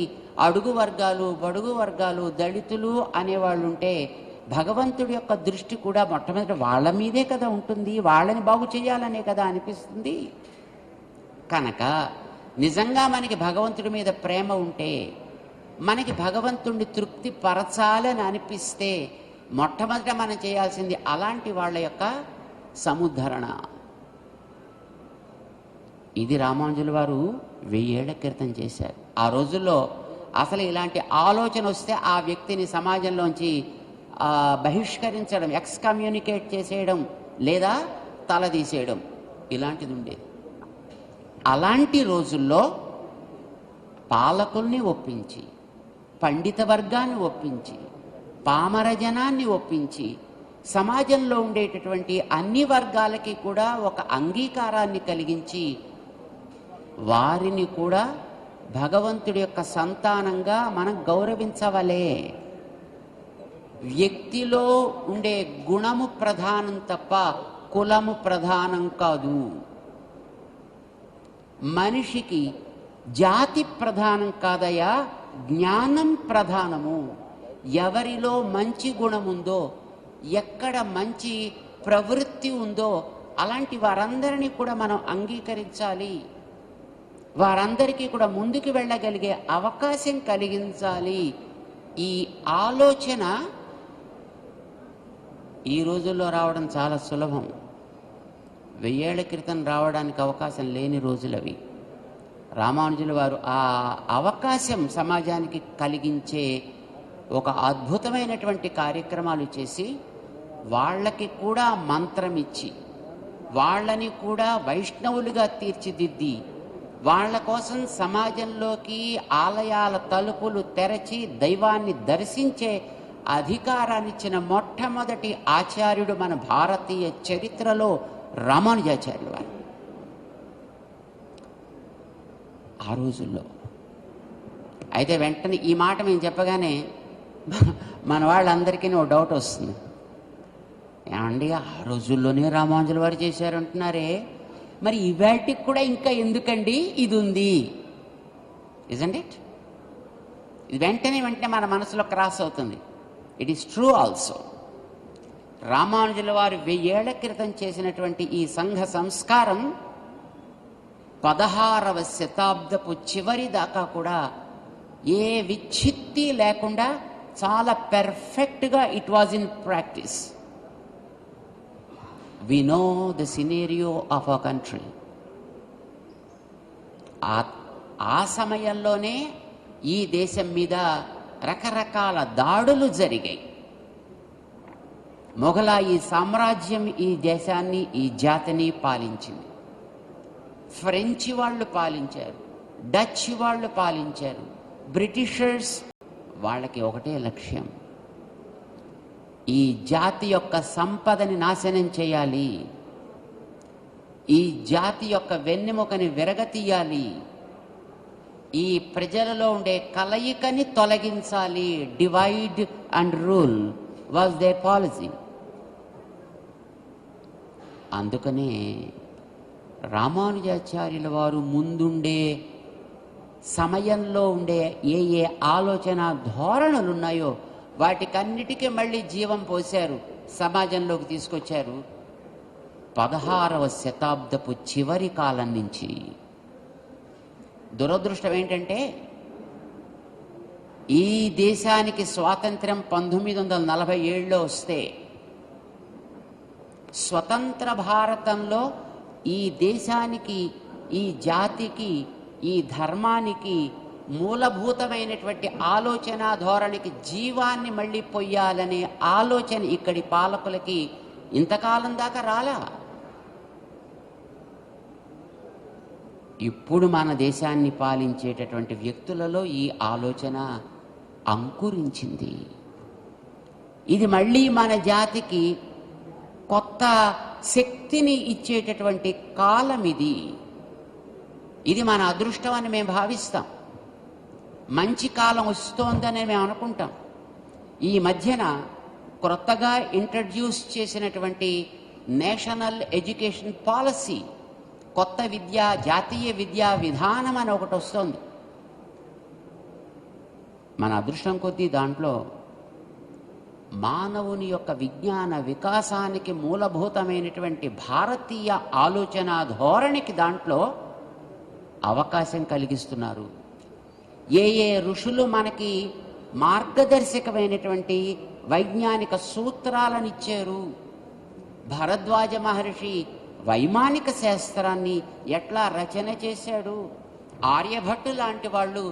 అడుగు వర్గాలు, బడుగు వర్గాలు, దళితులు అనేవాళ్ళు ఉంటే భగవంతుడి యొక్క దృష్టి కూడా మొట్టమొదటి వాళ్ళ మీదే కదా ఉంటుంది, వాళ్ళని బాగు చేయాలనే కదా అనిపిస్తుంది. కనుక నిజంగా మనకి భగవంతుడి మీద ప్రేమ ఉంటే, మనకి భగవంతుడిని తృప్తి పరచాలని అనిపిస్తే మొట్టమొదట మనం చేయాల్సింది అలాంటి వాళ్ళ యొక్క సముద్ధరణ. ఇది రామానుజుల వారు 1000 ఏళ్ల క్రితం చేశారు. ఆ రోజుల్లో అసలు ఇలాంటి ఆలోచన వస్తే ఆ వ్యక్తిని సమాజంలోంచి బహిష్కరించడం, ఎక్స్కమ్యూనికేట్ చేసేయడం లేదా తలదీసేయడం ఇలాంటిది ఉండేది. అలాంటి రోజుల్లో పాలకుల్ని ఒప్పించి, పండిత వర్గాన్ని ఒప్పించి, పామర జనాన్ని ఒప్పించి, సమాజంలో ఉండేటటువంటి అన్ని వర్గాలకి కూడా ఒక అంగీకారాన్ని కలిగించి వారిని కూడా భగవంతుడి యొక్క సంతానంగా మనం గౌరవించవలే. వ్యక్తిలో ఉండే గుణము ప్రధానం తప్ప కులము ప్రధానం కాదు. మనిషికి జాతి ప్రధానం కాదయా, జ్ఞానం ప్రధానము. ఎవరిలో మంచి గుణముందో, ఎక్కడ మంచి ప్రవృత్తి ఉందో అలాంటి వారందరినీ కూడా మనం అంగీకరించాలి. వారందరికీ కూడా ముందుకు వెళ్ళగలిగే అవకాశం కలిగించాలి. ఈ ఆలోచన ఈ రోజుల్లో రావడం చాలా సులభం. 1000 ఏళ్ల క్రితం రావడానికి అవకాశం లేని రోజులవి. రామానుజుల వారు ఆ అవకాశం సమాజానికి కలిగించే ఒక అద్భుతమైనటువంటి కార్యక్రమాలు చేసి వాళ్ళకి కూడా మంత్రం ఇచ్చి, వాళ్ళని కూడా వైష్ణవులుగా తీర్చిదిద్ది, వాళ్ళ కోసం సమాజంలోకి ఆలయాల తలుపులు తెరచి దైవాన్ని దర్శించే అధికారాన్ని ఇచ్చిన మొట్టమొదటి ఆచార్యుడు మన భారతీయ చరిత్రలో రామానుజాచార్యులు వారు. ఆ రోజుల్లో అయితే వెంటనే ఈ మాట మేము చెప్పగానే మన వాళ్ళందరికీ ఓ డౌట్ వస్తుంది. ఏమండి, ఆ రోజుల్లోనే రామానుజుల వారు చేశారంటున్నారే, మరి ఇవాటికి కూడా ఇంకా ఎందుకండి ఇది ఉంది? Isn't it? ఇది వెంటనే మన మనసులో క్రాస్ అవుతుంది. It is true also. రామానుజుల వారు 1000 ఏళ్ల క్రితం చేసినటువంటి ఈ సంఘ సంస్కారం 16వ శతాబ్దపు చివరి దాకా కూడా ఏ విచ్ఛిత్తి లేకుండా చాలా పెర్ఫెక్ట్గా it was in practice. We know the scenario of our country. ఆ సమయంలోనే ఈ దేశం మీద రకరకాల దాడులు జరిగాయి. మొఘలాయి సామ్రాజ్యం ఈ దేశాన్ని, ఈ జాతిని పాలించింది. ఫ్రెంచ్ వాళ్ళు పాలించారు, డచ్ వాళ్ళు పాలించారు, బ్రిటిషర్స్. వాళ్ళకి ఒకటే లక్ష్యం, ఈ జాతి యొక్క సంపదని నాశనం చేయాలి, ఈ జాతి యొక్క వెన్నెముకని విరగతీయాలి, ఈ ప్రజలలో ఉండే కలయికని తొలగించాలి. Divide and rule was their policy. అందుకనే రామానుజాచార్యుల వారు ముందుండే సమయంలో ఉండే ఏ ఆలోచన ధోరణులు ఉన్నాయో వాటికన్నిటికీ మళ్ళీ జీవం పోశారు, సమాజంలోకి తీసుకొచ్చారు 16వ శతాబ్దపు చివరి కాలం నుంచి. దురదృష్టం ఏంటంటే ఈ దేశానికి స్వాతంత్ర్యం 1947లో వస్తే స్వతంత్ర భారతంలో ఈ దేశానికి, ఈ జాతికి, ఈ ధర్మానికి మూలభూతమైనటువంటి ఆలోచన ధోరణికి జీవాన్ని మళ్ళీ పొయ్యాలనే ఆలోచన ఇక్కడి పాలకులకి ఇంతకాలం దాకా రాలా. ఇప్పుడు మన దేశాన్ని పాలించేటటువంటి వ్యక్తులలో ఈ ఆలోచన అంకురించింది. ఇది మళ్ళీ మన జాతికి కొత్త శక్తిని ఇచ్చేటటువంటి కాలం ఇది. ఇది మన అదృష్టం అని మేము భావిస్తాం. మంచి కాలం వస్తోందని మేము అనుకుంటాం. ఈ మధ్యన కొత్తగా ఇంట్రడ్యూస్ చేసినటువంటి నేషనల్ ఎడ్యుకేషన్ పాలసీ, కొత్త విద్యా, జాతీయ విద్యా విధానం అని ఒకటి వస్తుంది. మన అదృష్టం కొద్దీ దాంట్లో మానవుని యొక్క విజ్ఞాన వికాసానికి మూలభూతమైనటువంటి భారతీయ ఆలోచన ధోరణికి దాంట్లో అవకాశం కలిగిస్తున్నారు. ఏ ఋషులు మనకి మార్గదర్శకమైనటువంటి వైజ్ఞానిక సూత్రాలను ఇచ్చారు. భరద్వాజ మహర్షి వైమానిక శాస్త్రాన్ని ఎట్లా రచన చేశాడు, ఆర్యభట్టు లాంటి వాళ్ళు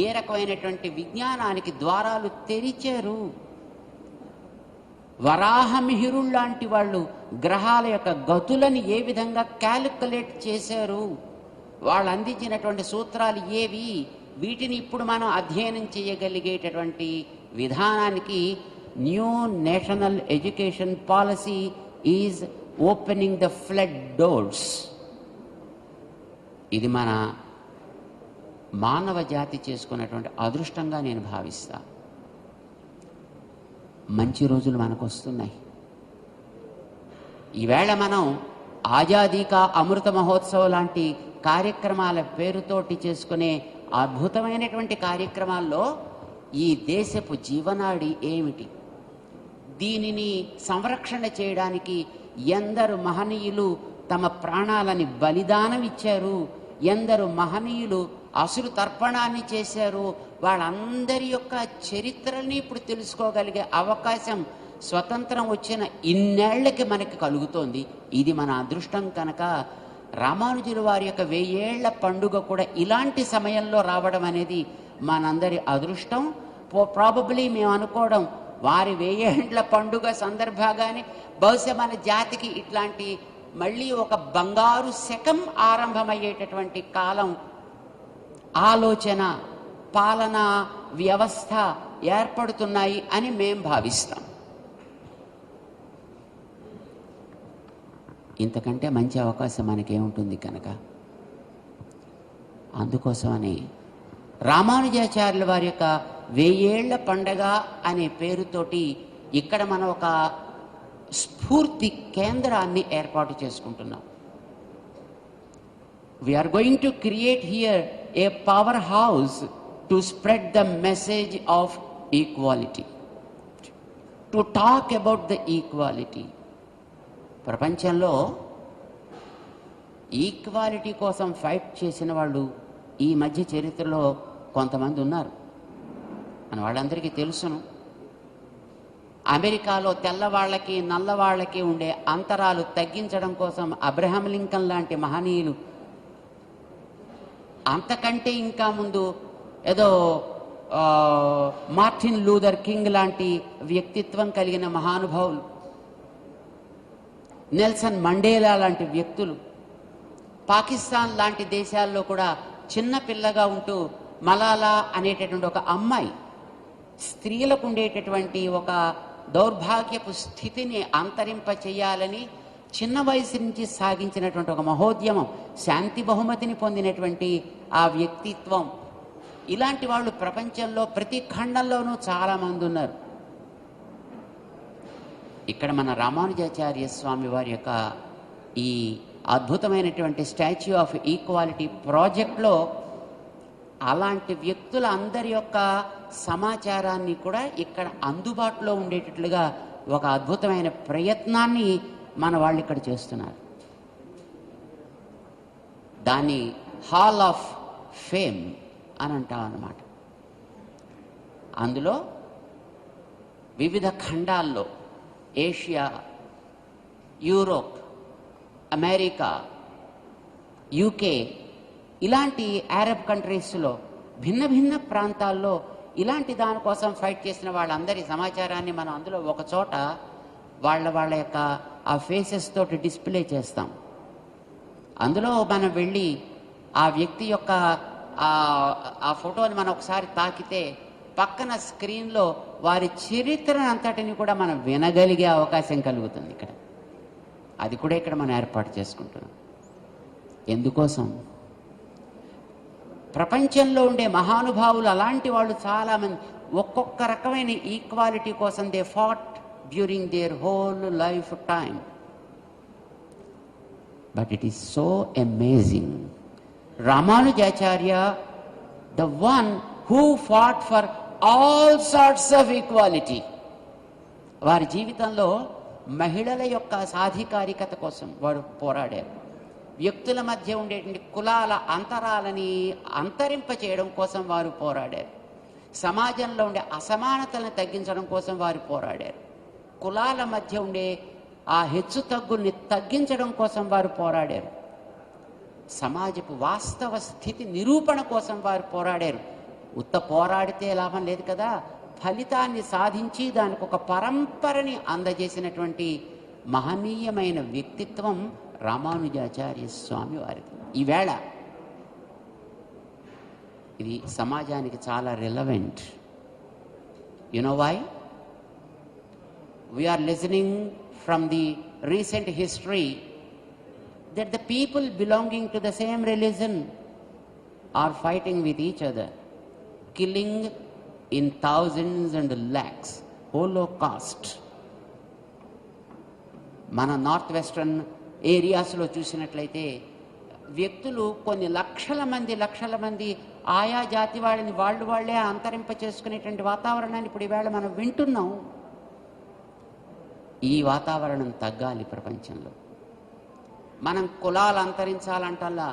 ఏ రకమైనటువంటి విజ్ఞానానికి ద్వారాలు తెరిచారు, వరాహమిహిరుల్లాంటి వాళ్ళు గ్రహాల యొక్క గతులను ఏ విధంగా క్యాలిక్యులేట్ చేశారు, వాళ్ళు అందించినటువంటి సూత్రాలు ఏవి, వీటిని ఇప్పుడు మనం అధ్యయనం చేయగలిగేటటువంటి విధానానికి new national education policy is opening the flood doors. ఇది మన మానవ జాతి చేసుకున్నటువంటి అదృష్టంగా నేను భావిస్తా. మంచి రోజులు మనకు వస్తున్నాయి. ఈవేళ మనం ఆజాదీ కా అమృత మహోత్సవ్ లాంటి కార్యక్రమాల పేరుతోటి చేసుకునే అద్భుతమైనటువంటి కార్యక్రమాల్లో ఈ దేశపు జీవనాడి ఏమిటి, దీనిని సంరక్షణ చేయడానికి ఎందరు మహనీయులు తమ ప్రాణాలని బలిదానం ఇచ్చారు, ఎందరు మహనీయులు అసురు తర్పణాన్ని చేశారు, వాళ్ళందరి యొక్క చరిత్రని ఇప్పుడు తెలుసుకోగలిగే అవకాశం స్వతంత్రం వచ్చిన ఇన్నేళ్లకి మనకి కలుగుతోంది. ఇది మన అదృష్టం కనుక రామానుజుల వారి యొక్క 1000 ఏళ్ల పండుగ కూడా ఇలాంటి సమయంలో రావడం అనేది మనందరి అదృష్టం. ప్రాబబ్లీ మేము అనుకోవడం వారి 1000 ఏళ్ల పండుగ సందర్భంగానే బహుశా మన జాతికి ఇట్లాంటి మళ్ళీ ఒక బంగారు శకం ఆరంభమయ్యేటటువంటి కాలం, ఆలోచన, పాలనా వ్యవస్థ ఏర్పడుతున్నాయి అని మేం భావిస్తాం. ఇంతకంటే మంచి అవకాశం మనకేముంటుంది కనుక అందుకోసమని రామానుజాచార్యుల వారి యొక్క 1000 ఏళ్ల పండగ అనే పేరుతోటి ఇక్కడ మనం ఒక స్ఫూర్తి కేంద్రాన్ని ఏర్పాటు చేసుకుంటున్నాం. We are going to create here a powerhouse to spread the message of equality, to talk about the equality. ప్రపంచంలో ఈక్వాలిటీ కోసం ఫైట్ చేసిన వాళ్ళు ఈ మధ్య చరిత్రలో కొంతమంది ఉన్నారు, మన వాళ్ళందరికీ తెలుసును. అమెరికాలో తెల్లవాళ్ళకి నల్లవాళ్ళకి ఉండే అంతరాలు తగ్గించడం కోసం అబ్రహాం లింకన్ లాంటి మహనీయులు, అంతకంటే ఇంకా ముందు ఏదో మార్టిన్ లూథర్ కింగ్ లాంటి వ్యక్తిత్వం కలిగిన మహానుభావులు, నెల్సన్ మండేలా లాంటి వ్యక్తులు, పాకిస్తాన్ లాంటి దేశాల్లో కూడా చిన్న పిల్లగా ఉంటూ మలాలా అనేటటువంటి ఒక అమ్మాయి స్త్రీలకు ఉండేటటువంటి ఒక దౌర్భాగ్యపు స్థితిని అంతరింప చేయాలని చిన్న వయసు నుంచి సాగించినటువంటి ఒక మహోద్యమం, శాంతి బహుమతిని పొందినటువంటి ఆ వ్యక్తిత్వం. ఇలాంటి వాళ్ళు ప్రపంచంలో ప్రతి ఖండంలోనూ చాలామంది ఉన్నారు. ఇక్కడ మన రామానుజాచార్య స్వామి వారి యొక్క ఈ అద్భుతమైనటువంటి స్టాచ్యూ ఆఫ్ ఈక్వాలిటీ ప్రాజెక్ట్లో అలాంటి వ్యక్తుల అందరి యొక్క సమాచారాన్ని కూడా ఇక్కడ అందుబాటులో ఉండేటట్లుగా ఒక అద్భుతమైన ప్రయత్నాన్ని మన వాళ్ళు ఇక్కడ చేస్తున్నారు. దాన్ని హాల్ ఆఫ్ ఫేమ్ అని అంటాం అన్నమాట. అందులో వివిధ ఖండాల్లో ఏషియా, యూరోప్, అమెరికా, యూకే ఇలాంటి అరబ్ కంట్రీస్లో భిన్న భిన్న ప్రాంతాల్లో ఇలాంటి దానికోసం ఫైట్ చేసిన వాళ్ళందరి సమాచారాన్ని మనం అందులో ఒక చోట వాళ్ళ యొక్క ఆ ఫేసెస్ తోటి డిస్ప్లే చేస్తాం. అందులో మనం వెళ్ళి ఆ వ్యక్తి యొక్క ఆ ఫోటోని మనం ఒకసారి తాకితే పక్కన స్క్రీన్లో వారి చరిత్రను అంతటిని కూడా మనం వినగలిగే అవకాశం కలుగుతుంది. అది కూడా ఇక్కడ మనం ఏర్పాటు చేసుకుంటున్నాం. ఎందుకోసం? ప్రపంచంలో ఉండే మహానుభావులు అలాంటి వాళ్ళు చాలామంది ఒక్కొక్క రకమైన ఈక్వాలిటీ కోసం they fought during their whole life time. But it is so amazing. Ramanujacharya, the one who fought for all sorts of equality. వారి జీవితంలో మహిళల యొక్క సాధికారికత కోసం వారు పోరాడారు. వ్యక్తుల మధ్య ఉండేటువంటి కులాల అంతరాలని అంతరింప చేయడం కోసం వారు పోరాడారు. సమాజంలో ఉండే అసమానతలను తగ్గించడం కోసం వారు పోరాడారు. కులాల మధ్య ఉండే ఆ హెచ్చు తగ్గుల్ని తగ్గించడం కోసం వారు పోరాడారు. సమాజపు వాస్తవ స్థితి నిరూపణ కోసం వారు పోరాడారు. ఉత్త పోరాడితే లాభం లేదు కదా, ఫలితాన్ని సాధించి దానికి ఒక పరంపరని అందజేసినటువంటి మహనీయమైన వ్యక్తిత్వం రామానుజాచార్య స్వామి వారిది. ఈవేళ ఇది సమాజానికి చాలా relevant. You know why? We're listening from the recent history that the people belonging to the same religion are fighting with each other, killing in thousands and lakhs, holocaust. మన నార్త్ వెస్ట్రన్ ఏరియాస్లో చూసినట్లయితే వ్యక్తులు కొన్ని లక్షల మంది ఆయా జాతి వాళ్ళని వాళ్ళే అంతరింప చేసుకునేటువంటి వాతావరణాన్ని ఇప్పుడు ఈవేళ మనం వింటున్నాం. ఈ వాతావరణం తగ్గాలి ప్రపంచంలో. మనం కులాలు అంతరించాలంటల్లా,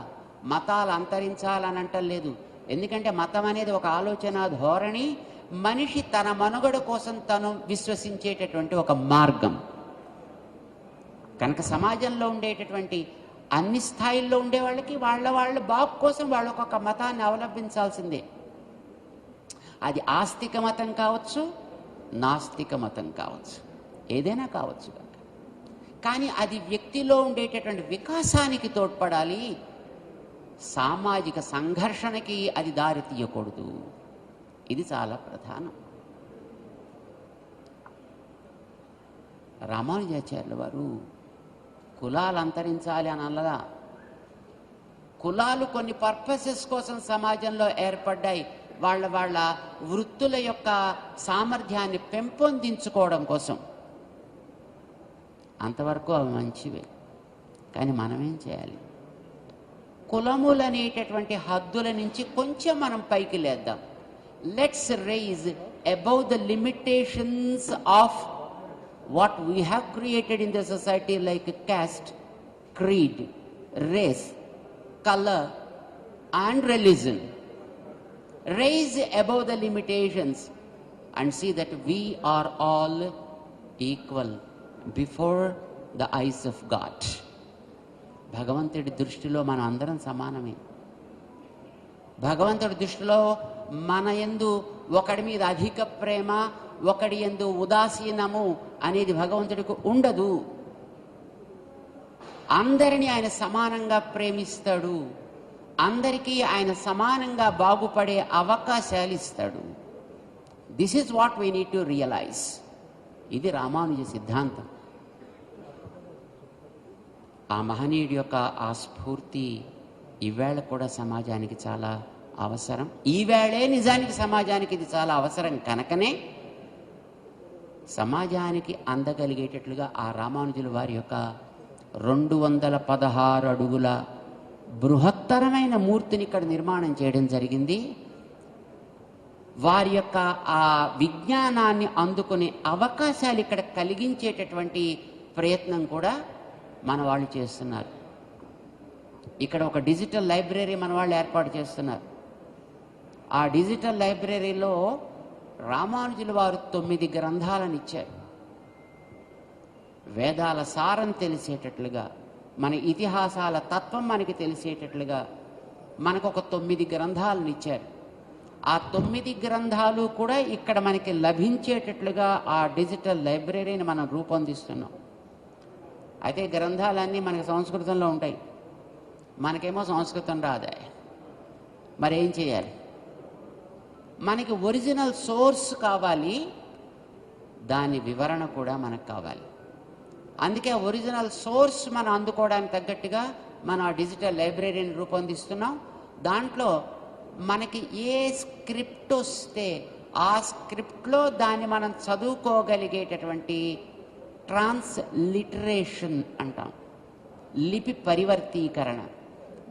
మతాలు అంతరించాలని అంటలేదు. ఎందుకంటే మతం అనేది ఒక ఆలోచన ధోరణి, మనిషి తన మనుగడ కోసం తను విశ్వసించేటటువంటి ఒక మార్గం. కనుక సమాజంలో ఉండేటటువంటి అన్ని స్థాయిల్లో ఉండే వాళ్ళకి వాళ్ళ బాగు కోసం వాళ్ళొక మతాన్ని అవలంబించాల్సిందే. అది ఆస్తిక మతం కావచ్చు, నాస్తిక మతం కావచ్చు, ఏదైనా కావచ్చు. కానీ అది వ్యక్తిలో ఉండేటటువంటి వికాసానికి తోడ్పడాలి, సామాజిక సంఘర్షణకి అది దారి తీయకూడదు. ఇది చాలా ప్రధానం. రామానుజాచార్యుల వారు కులాలు అంతరించాలి అని అనగా, కులాలు కొన్ని పర్పసెస్ కోసం సమాజంలో ఏర్పడ్డాయి, వాళ్ళ వృత్తుల యొక్క సామర్థ్యాన్ని పెంపొందించుకోవడం కోసం. అంతవరకు అవి మంచివే. కానీ మనమేం చేయాలి? కులములు అనేటటువంటి హద్దుల నుంచి కొంచెం మనం పైకి లేద్దాం. Let's rise above the limitations of what we have created in the society like caste, creed, race, color and religion. Raise above the limitations and see that we are all equal before the eyes of God. భగవంతుడి దృష్టిలో మనం అందరం సమానమే. భగవంతుడి దృష్టిలో మన యందు ఒకడి మీద అధిక ప్రేమ, ఒకడి యందు ఉదాసీనము అనేది భగవంతుడికి ఉండదు. అందరినీ ఆయన సమానంగా ప్రేమిస్తాడు, అందరికీ ఆయన సమానంగా బాగుపడే అవకాశాలు ఇస్తాడు. This is what we need to realise. ఇది రామానుజ సిద్ధాంతం. ఆ మహనీయుడి యొక్క ఆ స్ఫూర్తి ఈవేళ కూడా సమాజానికి చాలా అవసరం. ఈవేళే నిజానికి సమాజానికి ఇది చాలా అవసరం కనుకనే సమాజానికి అందగలిగేటట్లుగా ఆ రామానుజుల వారి యొక్క 216 అడుగుల బృహత్తరమైన మూర్తిని ఇక్కడ నిర్మాణం చేయడం జరిగింది. వారి యొక్క ఆ విజ్ఞానాన్ని అందుకునే అవకాశాలు ఇక్కడ కలిగించేటటువంటి ప్రయత్నం కూడా మన వాళ్ళు చేస్తున్నారు. ఇక్కడ ఒక డిజిటల్ లైబ్రరీ మన వాళ్ళు ఏర్పాటు చేస్తున్నారు. ఆ డిజిటల్ లైబ్రరీలో రామానుజుల వారు 9 గ్రంథాలను ఇచ్చారు. వేదాల సారం తెలిసేటట్లుగా, మన ఇతిహాసాల తత్వం మనకి తెలిసేటట్లుగా మనకు ఒక 9 గ్రంథాలను ఇచ్చారు. ఆ 9 గ్రంథాలు కూడా ఇక్కడ మనకి లభించేటట్లుగా ఆ డిజిటల్ లైబ్రరీని మనం రూపొందిస్తున్నాం. అయితే గ్రంథాలన్నీ మనకి సంస్కృతంలో ఉంటాయి, మనకేమో సంస్కృతం రాదా. మరి ఏం చేయాలి? మనకి ఒరిజినల్ సోర్స్ కావాలి, దాని వివరణ కూడా మనకు కావాలి. అందుకే ఒరిజినల్ సోర్స్ మనం అందుకోవడానికి తగ్గట్టుగా మనం ఆ డిజిటల్ లైబ్రరీని రూపొందిస్తున్నాం. దాంట్లో మనకి ఏ స్క్రిప్ట్ వస్తే ఆ స్క్రిప్ట్లో దాన్ని మనం చదువుకోగలిగేటటువంటి ట్రాన్స్లిటరేషన్ అంటాం, లిపి పరివర్తీకరణ,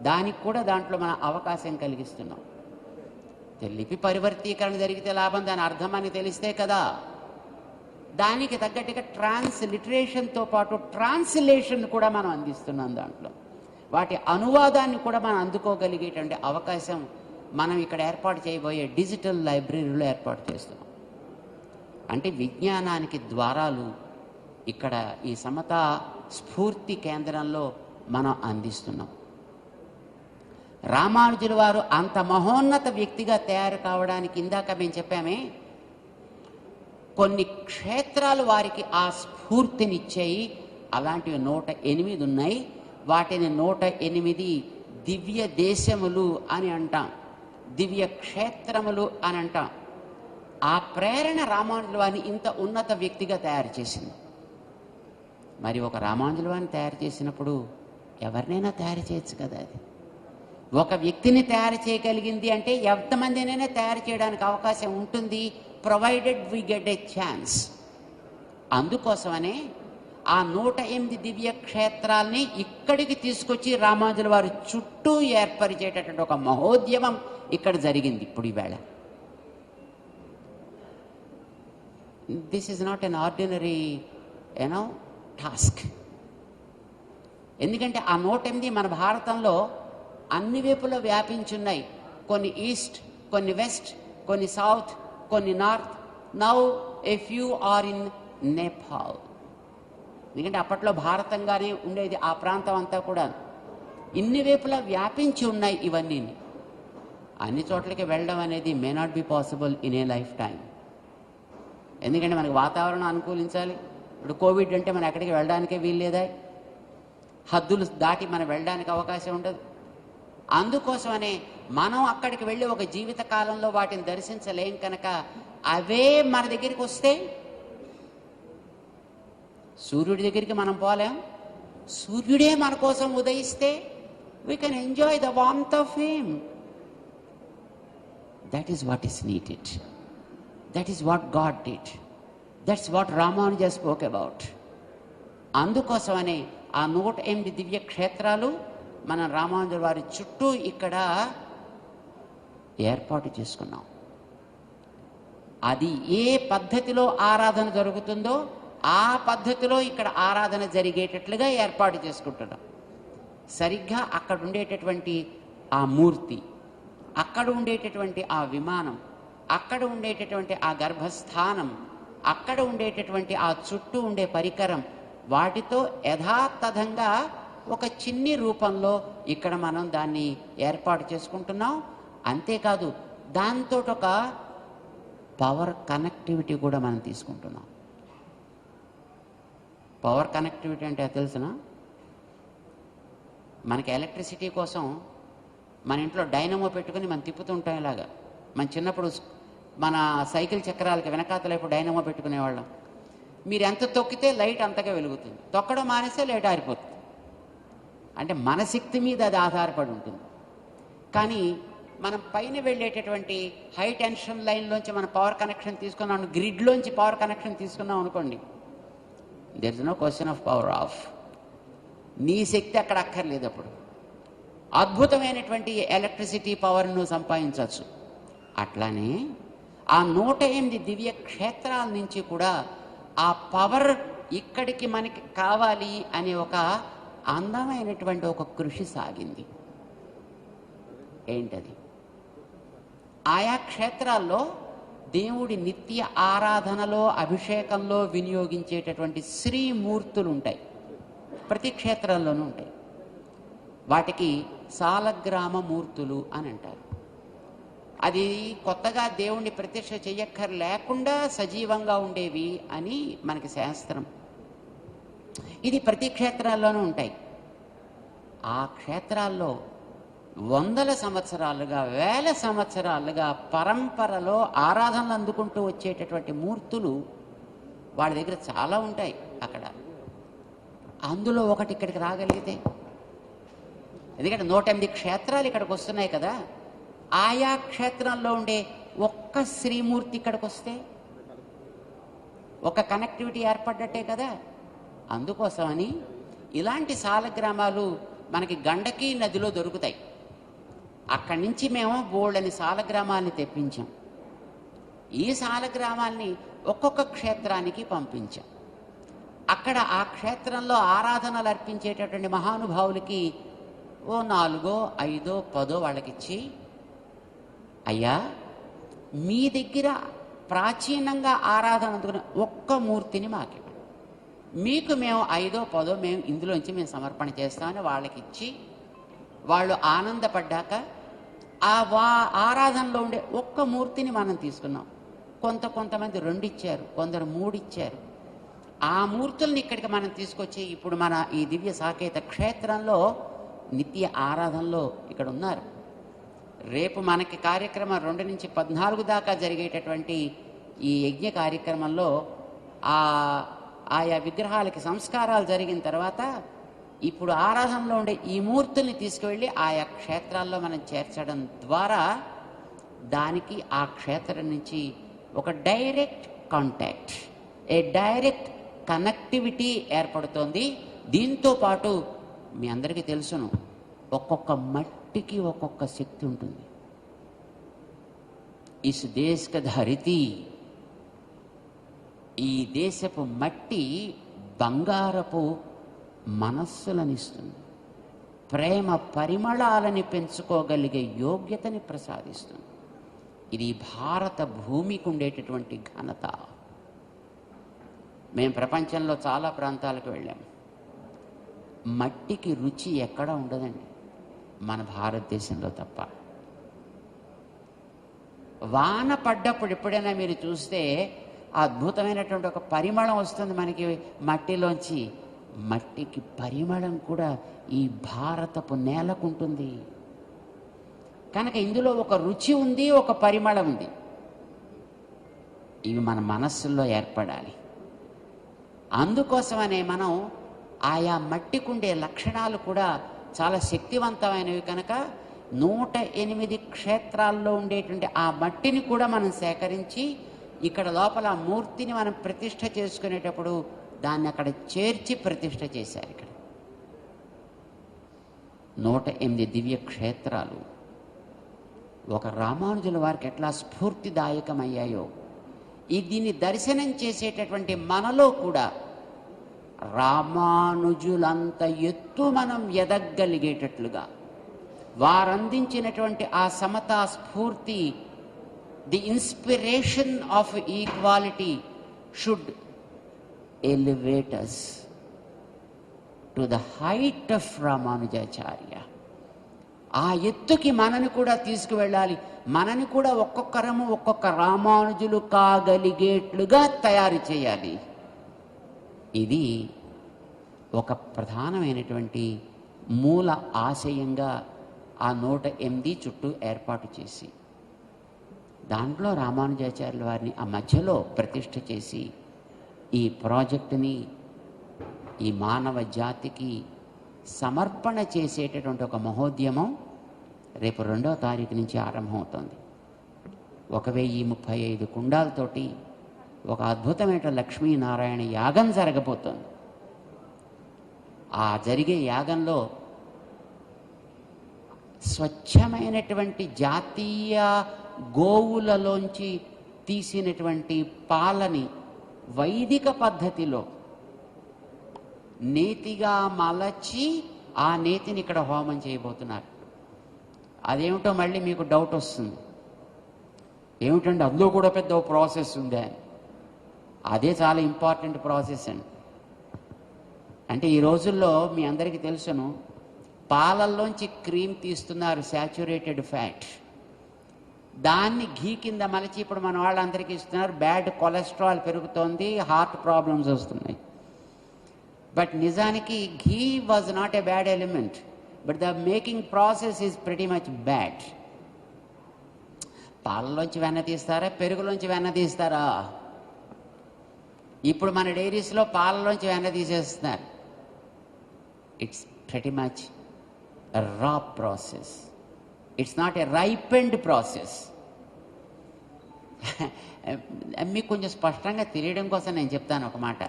దానికి కూడా దాంట్లో మనం అవకాశం కలిగిస్తున్నాం. లిపి పరివర్తీకరణ జరిగితే లాభం, దాని అర్థం అని తెలిస్తే కదా. దానికి తగ్గట్టుగా ట్రాన్స్లిటరేషన్తో పాటు ట్రాన్స్లేషన్ కూడా మనం అందిస్తున్నాం. దాంట్లో వాటి అనువాదాన్ని కూడా మనం అందుకోగలిగేటువంటి అవకాశం మనం ఇక్కడ ఏర్పాటు చేయబోయే డిజిటల్ లైబ్రరీలో ఏర్పాటు చేస్తున్నాం. అంటే విజ్ఞానానికి ద్వారాలు ఇక్కడ ఈ సమతా స్ఫూర్తి కేంద్రంలో మనం అందిస్తున్నాం. రామానుజుల వారు అంత మహోన్నత వ్యక్తిగా తయారు కావడానికి ఇందాక మేము చెప్పామే, కొన్ని క్షేత్రాలు వారికి ఆ స్ఫూర్తినిచ్చాయి. అలాంటివి 108 ఉన్నాయి. వాటిని 108 దివ్య దేశములు అని అంటాం. దివ్య క్షేత్రములు అని అంటాం. ఆ ప్రేరణ రామానుజుల వారిని ఇంత ఉన్నత వ్యక్తిగా తయారు చేసింది. మరి ఒక రామానుజుల వారిని తయారు చేసినప్పుడు ఎవరినైనా తయారు చేయొచ్చు కదా. అది ఒక వ్యక్తిని తయారు చేయగలిగింది అంటే ఎంతమందినైనా తయారు చేయడానికి అవకాశం ఉంటుంది, provided we get a chance. అందుకోసమనే ఆ 108 దివ్య క్షేత్రాల్ని ఇక్కడికి తీసుకొచ్చి రామానుజుల వారి చుట్టూ ఏర్పరిచేటటువంటి ఒక మహోద్యమం ఇక్కడ జరిగింది. ఇప్పుడు ఈవేళ this is not an ordinary task. ఎందుకంటే ఆ 108 మన భారతంలో అన్ని వైపులో వ్యాపించున్నాయి. కొన్ని ఈస్ట్, కొన్ని వెస్ట్, కొన్ని సౌత్, కొన్ని north. Now a few are in Nepal. ఎందుకంటే అప్పట్లో భారతంగానే ఉండేది ఆ ప్రాంతం అంతా కూడా. ఇన్ని వైపులా వ్యాపించి ఉన్నాయి ఇవన్నీ. అన్ని చోట్లకి వెళ్ళడం అనేది may not be possible in a life time. ఎందుకంటే మనకి వాతావరణం అనుకూలించాలి. ఇప్పుడు కోవిడ్ అంటే మనం ఎక్కడికి వెళ్ళడానికే వీల్లేదా, హద్దులు దాటి మనం వెళ్ళడానికి అవకాశం ఉండదు. అందుకోసమనే మనం అక్కడికి వెళ్ళి ఒక జీవిత కాలంలో వాటిని దర్శించలేం కనుక అవే మన దగ్గరికి వస్తే, సూర్యుడి దగ్గరికి మనం పోలేం, సూర్యుడే మన కోసం ఉదయిస్తే we can enjoy the warmth of him. That is what is needed. That is what God did. That's what Ramanuja spoke about. అందుకోసమనే ఆ 108 దివ్య క్షేత్రాలు మన రామానుజుల వారి చుట్టూ ఇక్కడ ఏర్పాటు చేసుకున్నాం. అది ఏ పద్ధతిలో ఆరాధన జరుగుతుందో ఆ పద్ధతిలో ఇక్కడ ఆరాధన జరిగేటట్లుగా ఏర్పాటు చేసుకుంటున్నాం. సరిగ్గా అక్కడ ఉండేటటువంటి ఆ మూర్తి, అక్కడ ఉండేటటువంటి ఆ విమానం, అక్కడ ఉండేటటువంటి ఆ గర్భస్థానం, అక్కడ ఉండేటటువంటి ఆ చుట్టూ ఉండే పరికరం, వాటితో యథాతథంగా ఒక చిన్ని రూపంలో ఇక్కడ మనం దాన్ని ఏర్పాటు చేసుకుంటున్నాం. అంతేకాదు దాంతో ఒక పవర్ కనెక్టివిటీ కూడా మనం తీసుకుంటున్నాం. పవర్ కనెక్టివిటీ అంటే తెలుసున, మనకి ఎలక్ట్రిసిటీ కోసం మన ఇంట్లో డైనమో పెట్టుకుని మనం తిప్పుతుంటాం. ఇలాగా మన చిన్నప్పుడు మన సైకిల్ చక్రాలకి వెనకాతల వైపు డైనమో పెట్టుకునేవాళ్ళం. మీరు ఎంత తొక్కితే లైట్ అంతగా వెలుగుతుంది, తొక్కడం మానేస్తే లైట్ ఆరిపోతుంది. అంటే మన శక్తి మీద అది ఆధారపడి ఉంటుంది. కానీ మనం పైన వెళ్ళేటటువంటి హై టెన్షన్ లైన్లోంచి మనం పవర్ కనెక్షన్ తీసుకున్నాం, గ్రిడ్లోంచి పవర్ కనెక్షన్ తీసుకున్నాం అనుకోండి, there is no question of power off. నీ శక్తి అక్కడ అక్కర్లేదు. అప్పుడు అద్భుతమైనటువంటి ఎలక్ట్రిసిటీ పవర్ను సంపాదించవచ్చు. అట్లానే ఆ 108 దివ్య క్షేత్రాల నుంచి కూడా ఆ పవర్ ఇక్కడికి మనకి కావాలి అనే ఒక అందమైనటువంటి ఒక కృషి సాగింది. ఏంటది? ఆయా క్షేత్రాల్లో దేవుడి నిత్య ఆరాధనలో, అభిషేకంలో వినియోగించేటటువంటి శ్రీమూర్తులు ఉంటాయి. ప్రతి క్షేత్రంలోనూ ఉంటాయి. వాటికి సాలగ్రామ మూర్తులు అని అంటారు. అది కొత్తగా దేవుణ్ణి ప్రత్యక్ష చెయ్యక్కర్ లేకుండా సజీవంగా ఉండేవి అని మనకి శాస్త్రం. ఇది ప్రతి క్షేత్రాల్లోనూ ఉంటాయి. ఆ క్షేత్రాల్లో వందల సంవత్సరాలుగా, వేల సంవత్సరాలుగా పరంపరలో ఆరాధనలు అందుకుంటూ వచ్చేటటువంటి మూర్తులు వాళ్ళ దగ్గర చాలా ఉంటాయి అక్కడ. అందులో ఒకటి ఇక్కడికి రాగలిగితే, ఎందుకంటే 108 క్షేత్రాలు ఇక్కడికి వస్తున్నాయి కదా, ఆయా క్షేత్రంలో ఉండే ఒక్క శ్రీమూర్తి ఇక్కడికి వస్తే ఒక కనెక్టివిటీ ఏర్పడ్డట్టే కదా. అందుకోసమని ఇలాంటి సాలగ్రామాలు మనకి గండకీ నదిలో దొరుకుతాయి. అక్కడి నుంచి మేము బోళ్ళని సాలగ్రామాలని తెప్పించాం. ఈ సాలగ్రామాల్ని ఒక్కొక్క క్షేత్రానికి పంపించాం. అక్కడ ఆ క్షేత్రంలో ఆరాధనలు అర్పించేటటువంటి మహానుభావులకి ఓ 4, 5, 10 వాళ్ళకిచ్చి, అయ్యా మీ దగ్గర ప్రాచీనంగా ఆరాధన అందుకునే ఒక్క మూర్తిని మాకు, మీకు మేము 5, 10 మేము ఇందులోంచి మేము సమర్పణ చేస్తామని వాళ్ళకిచ్చి, వాళ్ళు ఆనందపడ్డాక ఆ ఆరాధనలో ఉండే ఒక్క మూర్తిని మనం తీసుకున్నాం. కొంతమంది 2 ఇచ్చారు, కొందరు 3 ఇచ్చారు. ఆ మూర్తుల్ని ఇక్కడికి మనం తీసుకొచ్చి ఇప్పుడు మన ఈ దివ్య సాకేత క్షేత్రంలో నిత్య ఆరాధనలో ఇక్కడ ఉన్నారు. రేపు మనకి కార్యక్రమం 2 నుంచి 14 దాకా జరిగేటటువంటి ఈ యజ్ఞ కార్యక్రమంలో ఆయా విగ్రహాలకి సంస్కారాలు జరిగిన తర్వాత ఇప్పుడు ఆరాధనలో ఉండే ఈ మూర్తుల్ని తీసుకువెళ్ళి ఆయా క్షేత్రాల్లో మనం చేర్చడం ద్వారా దానికి ఆ క్షేత్రం నుంచి ఒక డైరెక్ట్ కాంటాక్ట్, ఏ డైరెక్ట్ కనెక్టివిటీ ఏర్పడుతోంది. దీంతో పాటు మీ అందరికీ తెలుసును, ఒక్కొక్క మట్టికి ఒక్కొక్క శక్తి ఉంటుంది. ఇస్ దేశ్ కా ధరతి, ఈ దేశపు మట్టి బంగారపు మనస్సులనిస్తుంది, ప్రేమ పరిమళాలని పెంచుకోగలిగే యోగ్యతని ప్రసాదిస్తుంది. ఇది భారత భూమికి ఉండేటటువంటి ఘనత. మేము ప్రపంచంలో చాలా ప్రాంతాలకు వెళ్ళాము. మట్టికి రుచి ఎక్కడా ఉండదండి, మన భారతదేశంలో తప్ప. వాన పడ్డప్పుడు ఎప్పుడైనా మీరు చూస్తే అద్భుతమైనటువంటి ఒక పరిమళం వస్తుంది మనకి మట్టిలోంచి. మట్టికి పరిమళం కూడా ఈ భారతపు నేలకుంటుంది. కనుక ఇందులో ఒక రుచి ఉంది, ఒక పరిమళం ఉంది. ఇవి మన మనస్సుల్లో ఏర్పడాలి. అందుకోసమనే మనం ఆయా మట్టికుండే లక్షణాలు కూడా చాలా శక్తివంతమైనవి. కనుక 108 క్షేత్రాల్లో ఉండేటువంటి ఆ మట్టిని కూడా మనం సేకరించి ఇక్కడ లోపల ఆ మూర్తిని మనం ప్రతిష్ఠ చేసుకునేటప్పుడు దాన్ని అక్కడ చేర్చి ప్రతిష్ఠ చేశారు. ఇక్కడ 108 దివ్య క్షేత్రాలు ఒక రామానుజుల వారికి ఎట్లా స్ఫూర్తిదాయకమయ్యాయో, దీన్ని దర్శనం చేసేటటువంటి మనలో కూడా రామానుజులంత ఎత్తు మనం ఎదగలిగేటట్లుగా వారందించినటువంటి ఆ సమతా స్ఫూర్తి, the inspiration of equality should elevate us to the height of Ramanujacharya. ఆ ఎత్తుకి మనని కూడా తీసుకువెళ్ళాలి. మనని కూడా ఒక్కొక్కరము ఒక్కొక్క రామానుజులు కాగలిగేట్లుగా తయారు చేయాలి. ఇది ఒక ప్రధానమైనటువంటి మూల ఆశయంగా ఆ 108 చుట్టూ ఏర్పాటు చేసి దాంట్లో రామానుజాచార్యుల వారిని ఆ మధ్యలో ప్రతిష్ఠ చేసి ఈ ప్రాజెక్టుని ఈ మానవ జాతికి సమర్పణ చేసేటటువంటి ఒక మహోద్యమం రేపు 2వ తారీఖు నుంచి ఆరంభమవుతుంది. 1035 కుండాలతోటి ఒక అద్భుతమైన లక్ష్మీనారాయణ యాగం జరగబోతోంది. ఆ జరిగే యాగంలో స్వచ్ఛమైనటువంటి జాతీయ గోవులలోంచి తీసినటువంటి పాలని వైదిక పద్ధతిలో నేతిగా మలచి ఆ నేతిని ఇక్కడ హోమం చేయబోతున్నారు. అదేమిటో మళ్ళీ మీకు డౌట్ వస్తుంది, ఏమిటంటే అందులో కూడా పెద్ద ప్రాసెస్ ఉందే. అదే చాలా ఇంపార్టెంట్ ప్రాసెస్ అండి. అంటే ఈ రోజుల్లో మీ అందరికీ తెలుసును, పాలల్లోంచి క్రీమ్ తీస్తున్నారు, శాచ్యురేటెడ్ ఫ్యాట్. దాన్ని ఘీ కింద మలచి ఇప్పుడు మన వాళ్ళందరికీ ఇస్తున్నారు. బ్యాడ్ కొలెస్ట్రాల్ పెరుగుతోంది, హార్ట్ ప్రాబ్లమ్స్ వస్తున్నాయి. బట్ నిజానికి ghee was not a bad element, but the making process is pretty much bad. పాలలోంచి వెన్న తీస్తారా, పెరుగులోంచి వెన్న తీస్తారా? ఇప్పుడు మన డైరీస్లో పాలలోంచి వెన్న తీసేస్తున్నారు. It's pretty much a raw process. It's not a ripened process. మీకు కొంచెం స్పష్టంగా తెలియడం కోసం నేను చెప్తాను ఒక మాట.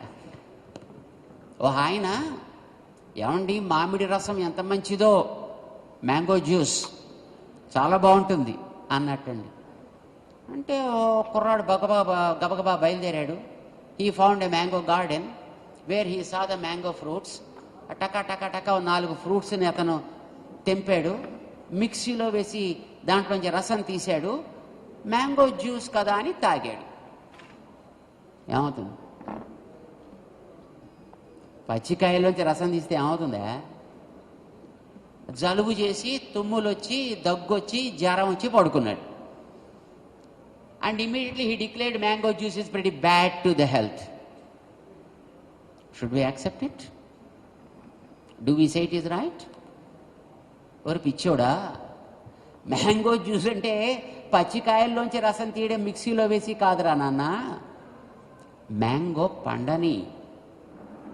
ఆయన ఏమండి మామిడి రసం ఎంత మంచిదో, మ్యాంగో జ్యూస్ చాలా బాగుంటుంది అన్నట్టండి. అంటే ఓ కుర్రాడు గబగబా బయలుదేరాడు. He found a mango garden where he saw the mango fruits. టకా టకా టకా 4 ఫ్రూట్స్ని అతను తెంపాడు, మిక్సీలో వేసి దాంట్లోంచి రసం తీశాడు, మ్యాంగో జ్యూస్ కదా అని తాగాడు. ఏమవుతుంది? పచ్చికాయలోంచి రసం తీస్తే ఏమవుతుందా? జలుబు చేసి, తుమ్ములు వచ్చి, దగ్గొచ్చి, జ్వరం వచ్చి పడుకున్నాడు. And immediately he declared mango juice is pretty bad to the health. Should we accept it? Do we say it is right? ఎవరు పిచ్చోడా? మ్యాంగో జ్యూస్ అంటే పచ్చికాయల్లోంచి రసం తీయడం మిక్సీలో వేసి కాదురా నాన్న. మ్యాంగో పండని,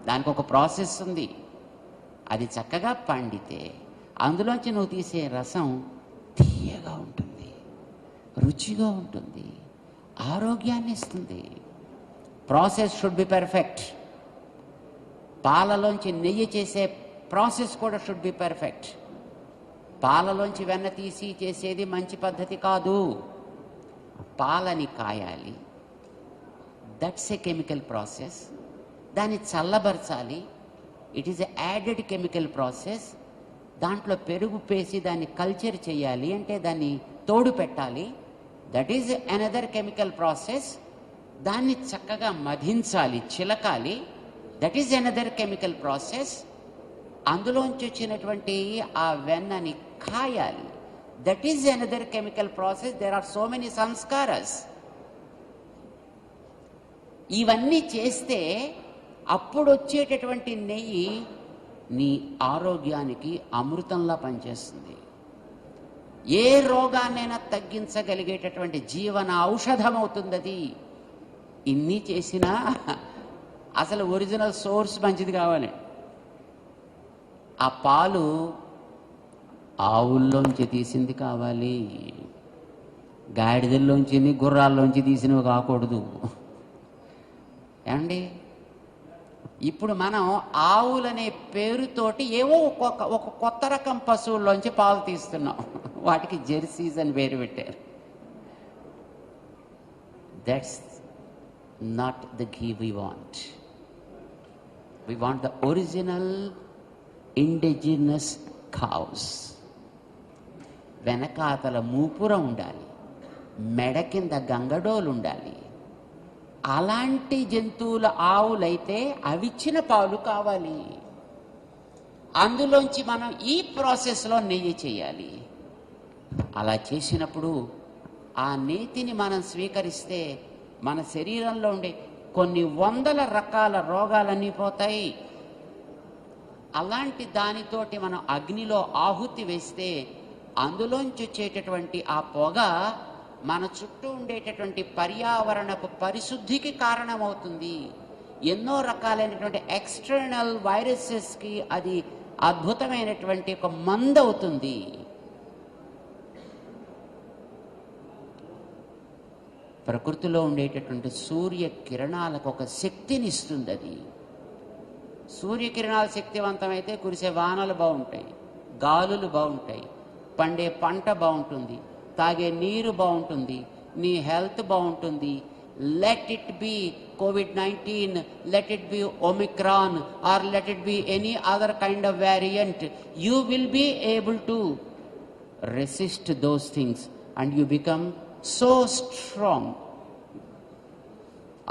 దానికి ఒక ప్రాసెస్ ఉంది. అది చక్కగా పండితే అందులోంచి నువ్వు తీసే రసం తీయగా ఉంటుంది, రుచిగా ఉంటుంది, ఆరోగ్యాన్ని ఇస్తుంది. Process should be perfect. పాలలోంచి నెయ్యి చేసే ప్రాసెస్ కూడా షుడ్ బి పర్ఫెక్ట్. పాలలోంచి వెన్న తీసి చేసేది మంచి పద్ధతి కాదు. పాలని కాయాలి, దట్స్ ఏ కెమికల్ ప్రాసెస్. దాన్ని చల్లబరచాలి, it is a added chemical process. దాంట్లో పెరుగు పేసి దాన్ని కల్చర్ చేయాలి అంటే దాన్ని తోడు పెట్టాలి, that is another chemical process. దాన్ని చక్కగా మధించాలి, చిలకాలి, that is another chemical process. అందులోంచి వచ్చినటువంటి ఆ వెన్నని కాయాలి, that is another chemical process. There are so many సంస్కారస్. ఇవన్నీ చేస్తే అప్పుడు వచ్చేటటువంటి నెయ్యి నీ ఆరోగ్యానికి అమృతంలా పనిచేస్తుంది. ఏ రోగాన్నైనా తగ్గించగలిగేటటువంటి జీవన ఔషధం అవుతుంది అది. ఇన్ని చేసినా అసలు ఒరిజినల్ సోర్స్ మంచిది కావాలి. ఆ పాలు ఆవుల్లోంచి తీసింది కావాలి, గాడిదల్లోంచి గుర్రాల్లోంచి తీసినవి కాకూడదు. ఏమండి, ఇప్పుడు మనం ఆవులనే పేరుతోటి ఏవో ఒక కొత్త రకం పశువుల్లోంచి పాలు తీస్తున్నాం. వాటికి జెర్సీస్ అని పేరు పెట్టారు. That's not the ghee we want. We want the original indigenous cows. వెనకాతల మూపురం ఉండాలి, మెడ కింద గంగడోలు ఉండాలి. అలాంటి జంతువుల ఆవులైతే అవిచ్చిన పాలు కావాలి. అందులోంచి మనం ఈ ప్రాసెస్లో నెయ్యి చేయాలి. అలా చేసినప్పుడు ఆ నేతిని మనం స్వీకరిస్తే మన శరీరంలో ఉండే కొన్ని వందల రకాల రోగాలన్నీ పోతాయి. అలాంటి దానితోటి మనం అగ్నిలో ఆహుతి వేస్తే అందులోంచి వచ్చేటటువంటి ఆ పొగ మన చుట్టూ ఉండేటటువంటి పర్యావరణపు పరిశుద్ధికి కారణమవుతుంది. ఎన్నో రకాలైనటువంటి ఎక్స్టర్నల్ వైరసెస్కి అది అద్భుతమైనటువంటి ఒక మందు అవుతుంది. ప్రకృతిలో ఉండేటటువంటి సూర్య కిరణాలకు ఒక శక్తిని ఇస్తుంది అది. సూర్యకిరణాలు శక్తివంతమైతే కురిసే వానలు బాగుంటాయి, గాలులు బాగుంటాయి, పండే పంట బాగుంటుంది, తాగే నీరు బాగుంటుంది, నీ హెల్త్ బాగుంటుంది. Let it be COVID-19, let it be Omicron, or let it be any other kind of variant, you will be able to resist those things and you become so strong.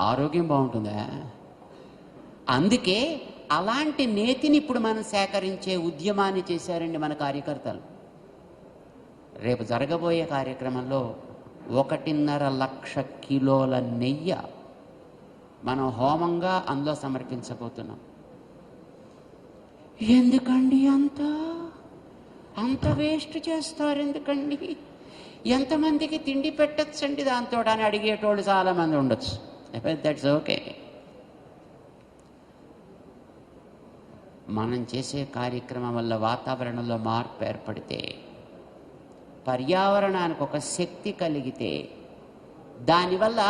ఆరోగ్యం బాగుంటుందా? అందుకే అలాంటి నేతిని ఇప్పుడు మనం సేకరించే ఉద్యమాన్ని చేశారండి మన కార్యకర్తలు. రేపు జరగబోయే కార్యక్రమంలో 1.5 లక్ష కిలోల నెయ్యి మనం హోమంగా అందులో సమర్పించబోతున్నాం. ఎందుకండి అంత వేస్ట్ చేస్తారు? ఎందుకండి? ఎంతమందికి తిండి పెట్టచ్చండి దాంతో అని అడిగేటోళ్ళు చాలామంది ఉండొచ్చు. That's okay. మనం చేసే కార్యక్రమం వల్ల వాతావరణంలో మార్పు ఏర్పడితే, పర్యావరణానికి ఒక శక్తి కలిగితే, దానివల్ల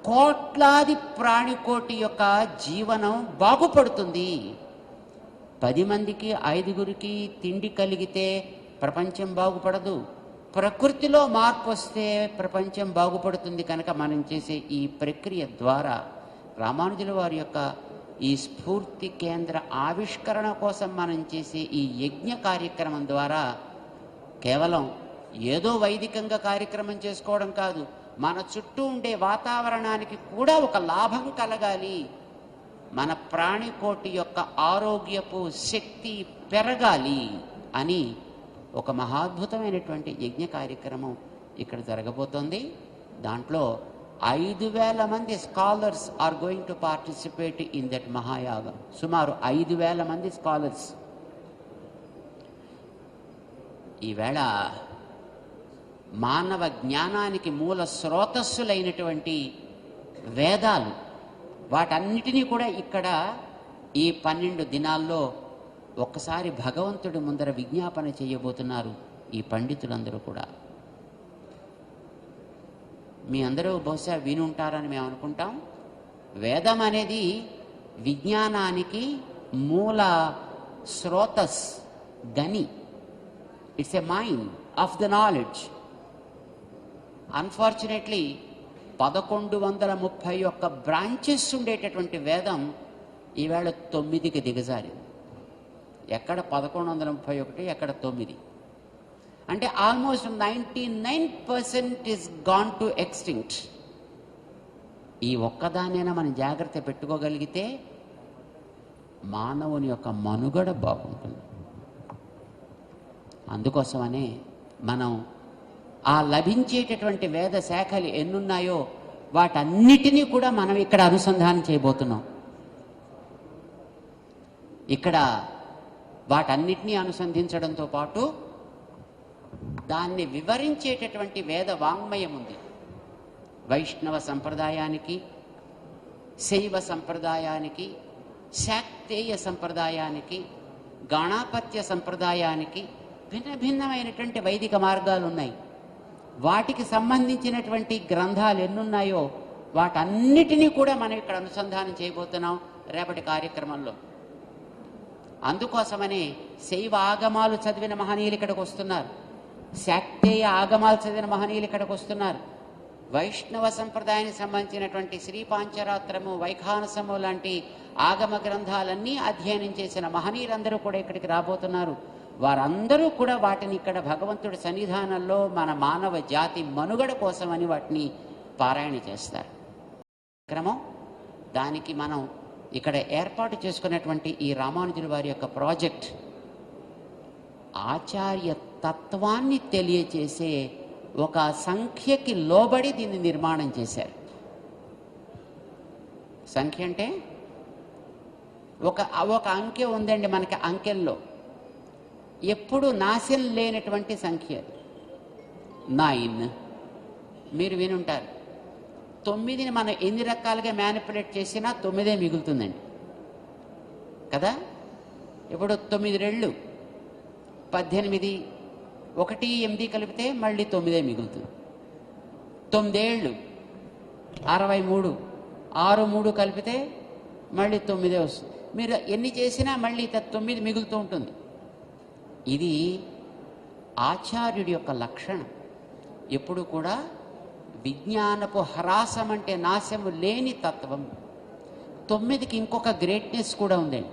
కోట్లాది ప్రాణికోటి యొక్క జీవనం బాగుపడుతుంది. 10 మందికి 5గురికి తిండి కలిగితే ప్రపంచం బాగుపడదు. ప్రకృతిలో మార్పు వస్తే ప్రపంచం బాగుపడుతుంది. కనుక మనం చేసే ఈ ప్రక్రియ ద్వారా రామానుజుల వారి యొక్క ఈ స్ఫూర్తి కేంద్ర ఆవిష్కరణ కోసం మనం చేసే ఈ యజ్ఞ కార్యక్రమం ద్వారా కేవలం ఏదో వైదికంగా కార్యక్రమం చేసుకోవడం కాదు, మన చుట్టూ ఉండే వాతావరణానికి కూడా ఒక లాభం కలగాలి. మన ప్రాణికోటి యొక్క ఆరోగ్యపు శక్తి పెరగాలి అని ఒక మహాద్భుతమైనటువంటి యజ్ఞ కార్యక్రమం ఇక్కడ జరగబోతోంది. దాంట్లో 5,000 మంది scholars are going to participate in that మహాయాగం. సుమారు 5,000 మంది స్కాలర్స్. ఈవేళ మానవ జ్ఞానానికి మూల స్రోతస్సులైనటువంటి వేదాలు, వాటన్నిటినీ కూడా ఇక్కడ ఈ 12 దినాల్లో ఒక్కసారి భగవంతుడి ముందర విజ్ఞాపన చేయబోతున్నారు ఈ పండితులందరూ కూడా. మీ అందరూ బహుశా వినుంటారని మేము అనుకుంటాం. వేదం అనేది విజ్ఞానానికి మూల స్రోతస్, గని. It's a mind of the knowledge. Unfortunately 1131 branches ఉండేటటువంటి వేదం ఈవేళ 9కి దిగజారింది. ఎక్కడ 1131, ఎక్కడ 9. అంటే almost 99% is gone to extinct. ఈ ఒక్కదానైనా మనం జాగ్రత్త పెట్టుకోగలిగితే మానవుని యొక్క మనుగడ బాగుంటుంది. అందుకోసమనే మనం ఆ లభించేటటువంటి వేద శాఖలు ఎన్నున్నాయో వాటన్నిటినీ కూడా మనం ఇక్కడ అనుసంధానం చేయబోతున్నాం. ఇక్కడ వాటన్నిటినీ అనుసంధించడంతో పాటు దాన్ని వివరించేటటువంటి వేద వాంగ్మయం ఉంది. వైష్ణవ సంప్రదాయానికి, శైవ సంప్రదాయానికి, శాక్తేయ సంప్రదాయానికి, గణాపత్య సంప్రదాయానికి భిన్న భిన్నమైనటువంటి వైదిక మార్గాలు ఉన్నాయి. వాటికి సంబంధించినటువంటి గ్రంథాలు ఎన్నున్నాయో వాటన్నిటినీ కూడా మనం ఇక్కడ అనుసంధానం చేయబోతున్నాం రేపటి కార్యక్రమంలో. అందుకోసమనే శైవ ఆగమాలు చదివిన మహనీయులు ఇక్కడికి వస్తున్నారు, శాక్తేయ ఆగమాలు చదివిన మహనీయులు ఇక్కడికి వస్తున్నారు, వైష్ణవ సంప్రదాయానికి సంబంధించినటువంటి శ్రీ పాంచరాత్రము, వైఖానసము లాంటి ఆగమ గ్రంథాలన్నీ అధ్యయనం చేసిన మహనీయులందరూ కూడా ఇక్కడికి రాబోతున్నారు. వారందరూ కూడా వాటిని ఇక్కడ భగవంతుడి సన్నిధానంలో మన మానవ జాతి మనుగడ కోసమని వాటిని పారాయణ చేస్తారు. క్రమం దానికి మనం ఇక్కడ ఏర్పాటు చేసుకున్నటువంటి ఈ రామానుజుల వారి యొక్క ప్రాజెక్ట్ ఆచార్య తత్వాన్ని తెలియచేసే ఒక సంఖ్యకి లోబడి దీన్ని నిర్మాణం చేశారు. సంఖ్య అంటే ఒక అంకె ఉందండి మనకి. అంకెల్లో ఎప్పుడు నాశనం లేనటువంటి సంఖ్య 9. మీరు వినుంటారు 9ని మనం ఎన్ని రకాలుగా మ్యానిపులేట్ చేసినా 9 మిగులుతుందండి కదా. ఇప్పుడు 9 రెళ్ళు 18, 1, 8 కలిపితే మళ్ళీ 9 మిగులుతుంది. 9 ఏళ్ళు 63, 6, 3 కలిపితే మళ్ళీ 9 వస్తుంది. మీరు ఎన్ని చేసినా మళ్ళీ 9 మిగులుతూ ఉంటుంది. ఇది ఆచార్యుడి యొక్క లక్షణం. ఎప్పుడు కూడా విజ్ఞానపు హ్రాసం అంటే నాశము లేని తత్వం. 9కి ఇంకొక గ్రేట్నెస్ కూడా ఉందండి.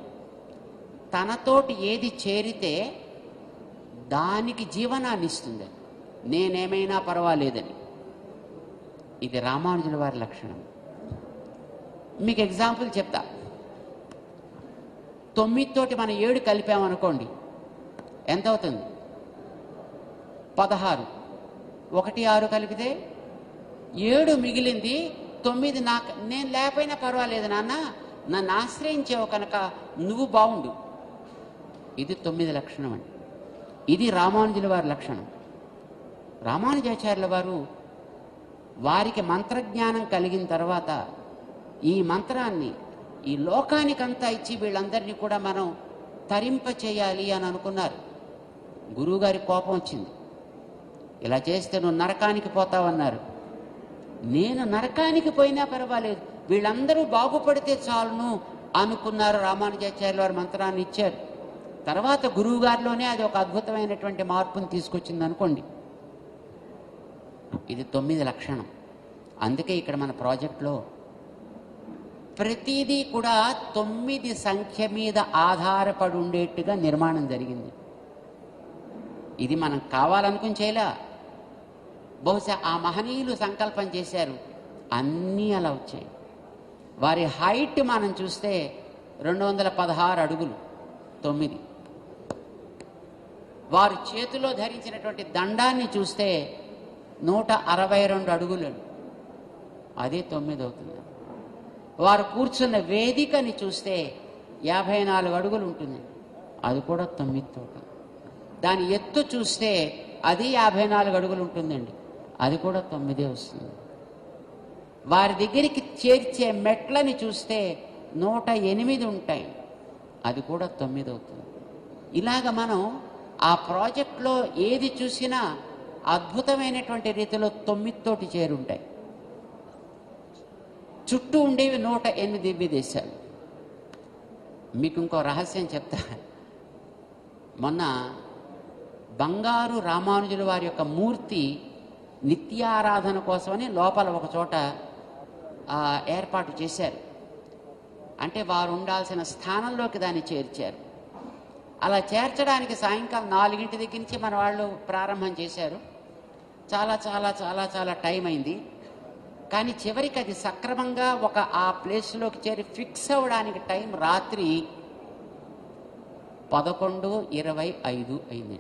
తనతోటి ఏది చేరితే దానికి జీవనాన్ని ఇస్తుంది. నేనేమైనా పర్వాలేదని. ఇది రామానుజుల వారి లక్షణం. మీకు ఎగ్జాంపుల్ చెప్తా. 9తోటి మనం 7 కలిపామనుకోండి, ఎంత అవుతుంది? 16. 1, 6 కలిపితే 7 మిగిలింది. 9 నేను లేకపోయినా పర్వాలేదు నాన్న, నన్ను ఆశ్రయించావు కనుక నువ్వు బాగుండు. ఇది 9 లక్షణం అండి. ఇది రామానుజుల వారి లక్షణం. రామానుజాచార్యుల వారు వారికి మంత్రజ్ఞానం కలిగిన తర్వాత ఈ మంత్రాన్ని ఈ లోకానికంతా ఇచ్చి వీళ్ళందరినీ కూడా మనం తరింప చేయాలి అని అనుకున్నారు. గురువుగారి కోపం వచ్చింది. ఇలా చేస్తే నువ్వు నరకానికి పోతావన్నారు. నేను నరకానికి పోయినా పర్వాలేదు, వీళ్ళందరూ బాగుపడితే చాలును అనుకున్నారు. రామానుజాచార్యుల వారి మంత్రాన్ని ఇచ్చారు. తర్వాత గురువుగారిలోనే అది ఒక అద్భుతమైనటువంటి మార్పును తీసుకొచ్చింది అనుకోండి. ఇది 9 లక్షణం. అందుకే ఇక్కడ మన ప్రాజెక్ట్లో ప్రతిదీ కూడా 9 సంఖ్య మీద ఆధారపడి ఉండేట్టుగా నిర్మాణం జరిగింది. ఇది మనం కావాలనుకుని చేయలే. బహుశా ఆ మహనీయులు సంకల్పం చేశారు, అన్నీ అలా వచ్చాయి. వారి హైట్ మనం చూస్తే 216 అడుగులు 9. వారు చేతిలో ధరించినటువంటి దండాన్ని చూస్తే 162 అడుగులు, అదే 9 అవుతుంది. వారు కూర్చున్న వేదికని చూస్తే 54 అడుగులు ఉంటుంది, అది కూడా 9 అవుతుంది. దాని ఎత్తు చూస్తే అది 54 అడుగులు ఉంటుందండి, అది కూడా 9 వస్తుంది. వారి దగ్గరికి చేర్చే మెట్లని చూస్తే 108 ఉంటాయి, అది కూడా 9 అవుతుంది. ఇలాగ మనం ఆ ప్రాజెక్ట్లో ఏది చూసినా అద్భుతమైనటువంటి రీతిలో 9 తోటి చేరుంటాయి. చుట్టూ ఉండేవి 108 విదేశాలు. మీకు ఇంకో రహస్యం చెప్తా. మొన్న బంగారు రామానుజుల వారి యొక్క మూర్తి నిత్యారాధన కోసమని లోపల ఒక చోట ఏర్పాటు చేశారు. అంటే వారు ఉండాల్సిన స్థానంలోకి దాన్ని చేర్చారు. అలా చేర్చడానికి సాయంకాలం 4 దగ్గర నుంచి మన వాళ్ళు ప్రారంభం చేశారు. చాలా చాలా చాలా చాలా టైం అయింది. కానీ చివరికి అది సక్రమంగా ఆ ప్లేస్లోకి చేరి ఫిక్స్ అవ్వడానికి టైం రాత్రి 11:25 అయింది.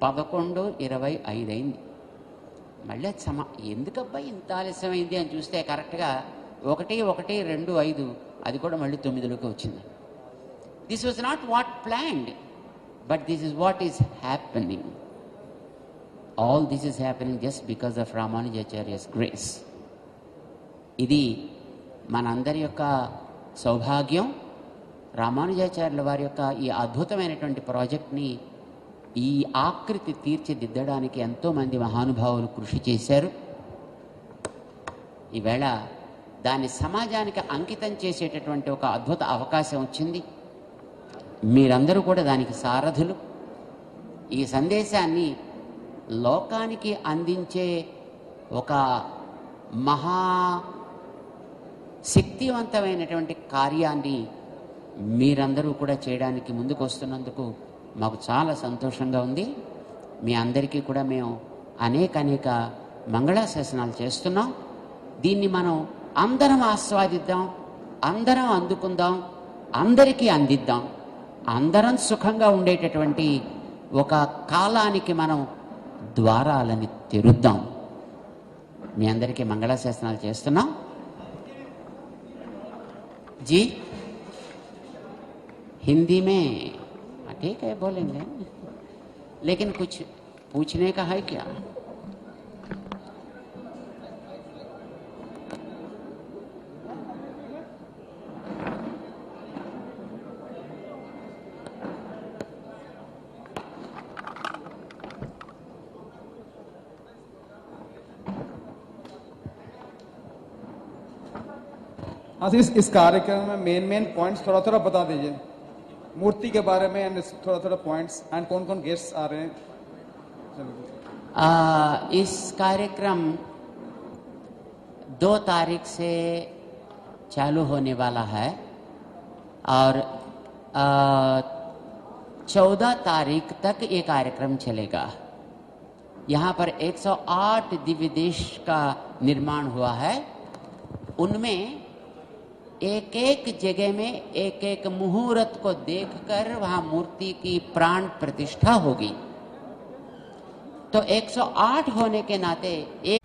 11:25 అయింది. మళ్ళీ ఎందుకబ్బా ఇంత ఆలస్యమైంది అని చూస్తే కరెక్ట్గా 1:25 అది కూడా మళ్ళీ 9లోకి వచ్చింది. This was not what planned, but this is what is happening. All this is happening just because of Ramanujacharya's grace. ఇది మనందరి యొక్క సౌభాగ్యం. రామానుజాచార్యుల వారి యొక్క ఈ అద్భుతమైనటువంటి ప్రాజెక్ట్ని ఈ ఆకృతి తీర్చిదిద్దడానికి ఎంతోమంది మహానుభావులు కృషి చేశారు. ఈవేళ దాన్ని సమాజానికి అంకితం చేసేటటువంటి ఒక అద్భుత అవకాశం వచ్చింది. మీరందరూ కూడా దానికి సారథులు. ఈ సందేశాన్ని లోకానికి అందించే ఒక మహా శక్తివంతమైనటువంటి కార్యాన్ని మీరందరూ కూడా చేయడానికి ముందుకు వస్తున్నందుకు మాకు చాలా సంతోషంగా ఉంది. మీ అందరికీ కూడా మేము అనేక మంగళాశాసనాలు చేస్తున్నాం. దీన్ని మనం అందరం ఆస్వాదిద్దాం, అందరం అందుకుందాం, అందరికీ అందిద్దాం. అందరం సుఖంగా ఉండేటటువంటి ఒక కాలానికి మనం ద్వారాలని తెరుద్దాం. మీ అందరికీ మంగళాశాసనాలు చేస్తున్నాం. जी हिंदी में ठीक है बोलेंगे, लेकिन कुछ पूछने का है क्या? हाँ, इस कार्यक्रम में मेन पॉइंट्स थोड़ा बता दीजिए मूर्ति के बारे में, एंड थोड़ा पॉइंट्स एंड कौन कौन गेस्ट्स आ रहे हैं. इस कार्यक्रम 2 तारीख से चालू होने वाला है और 14 तारीख तक ये कार्यक्रम चलेगा. यहाँ पर 108 दिव्य देश का निर्माण हुआ है. उनमें एक जगह में एक मुहूर्त को देखकर वहां मूर्ति की प्राण प्रतिष्ठा होगी. तो 108 होने के नाते एक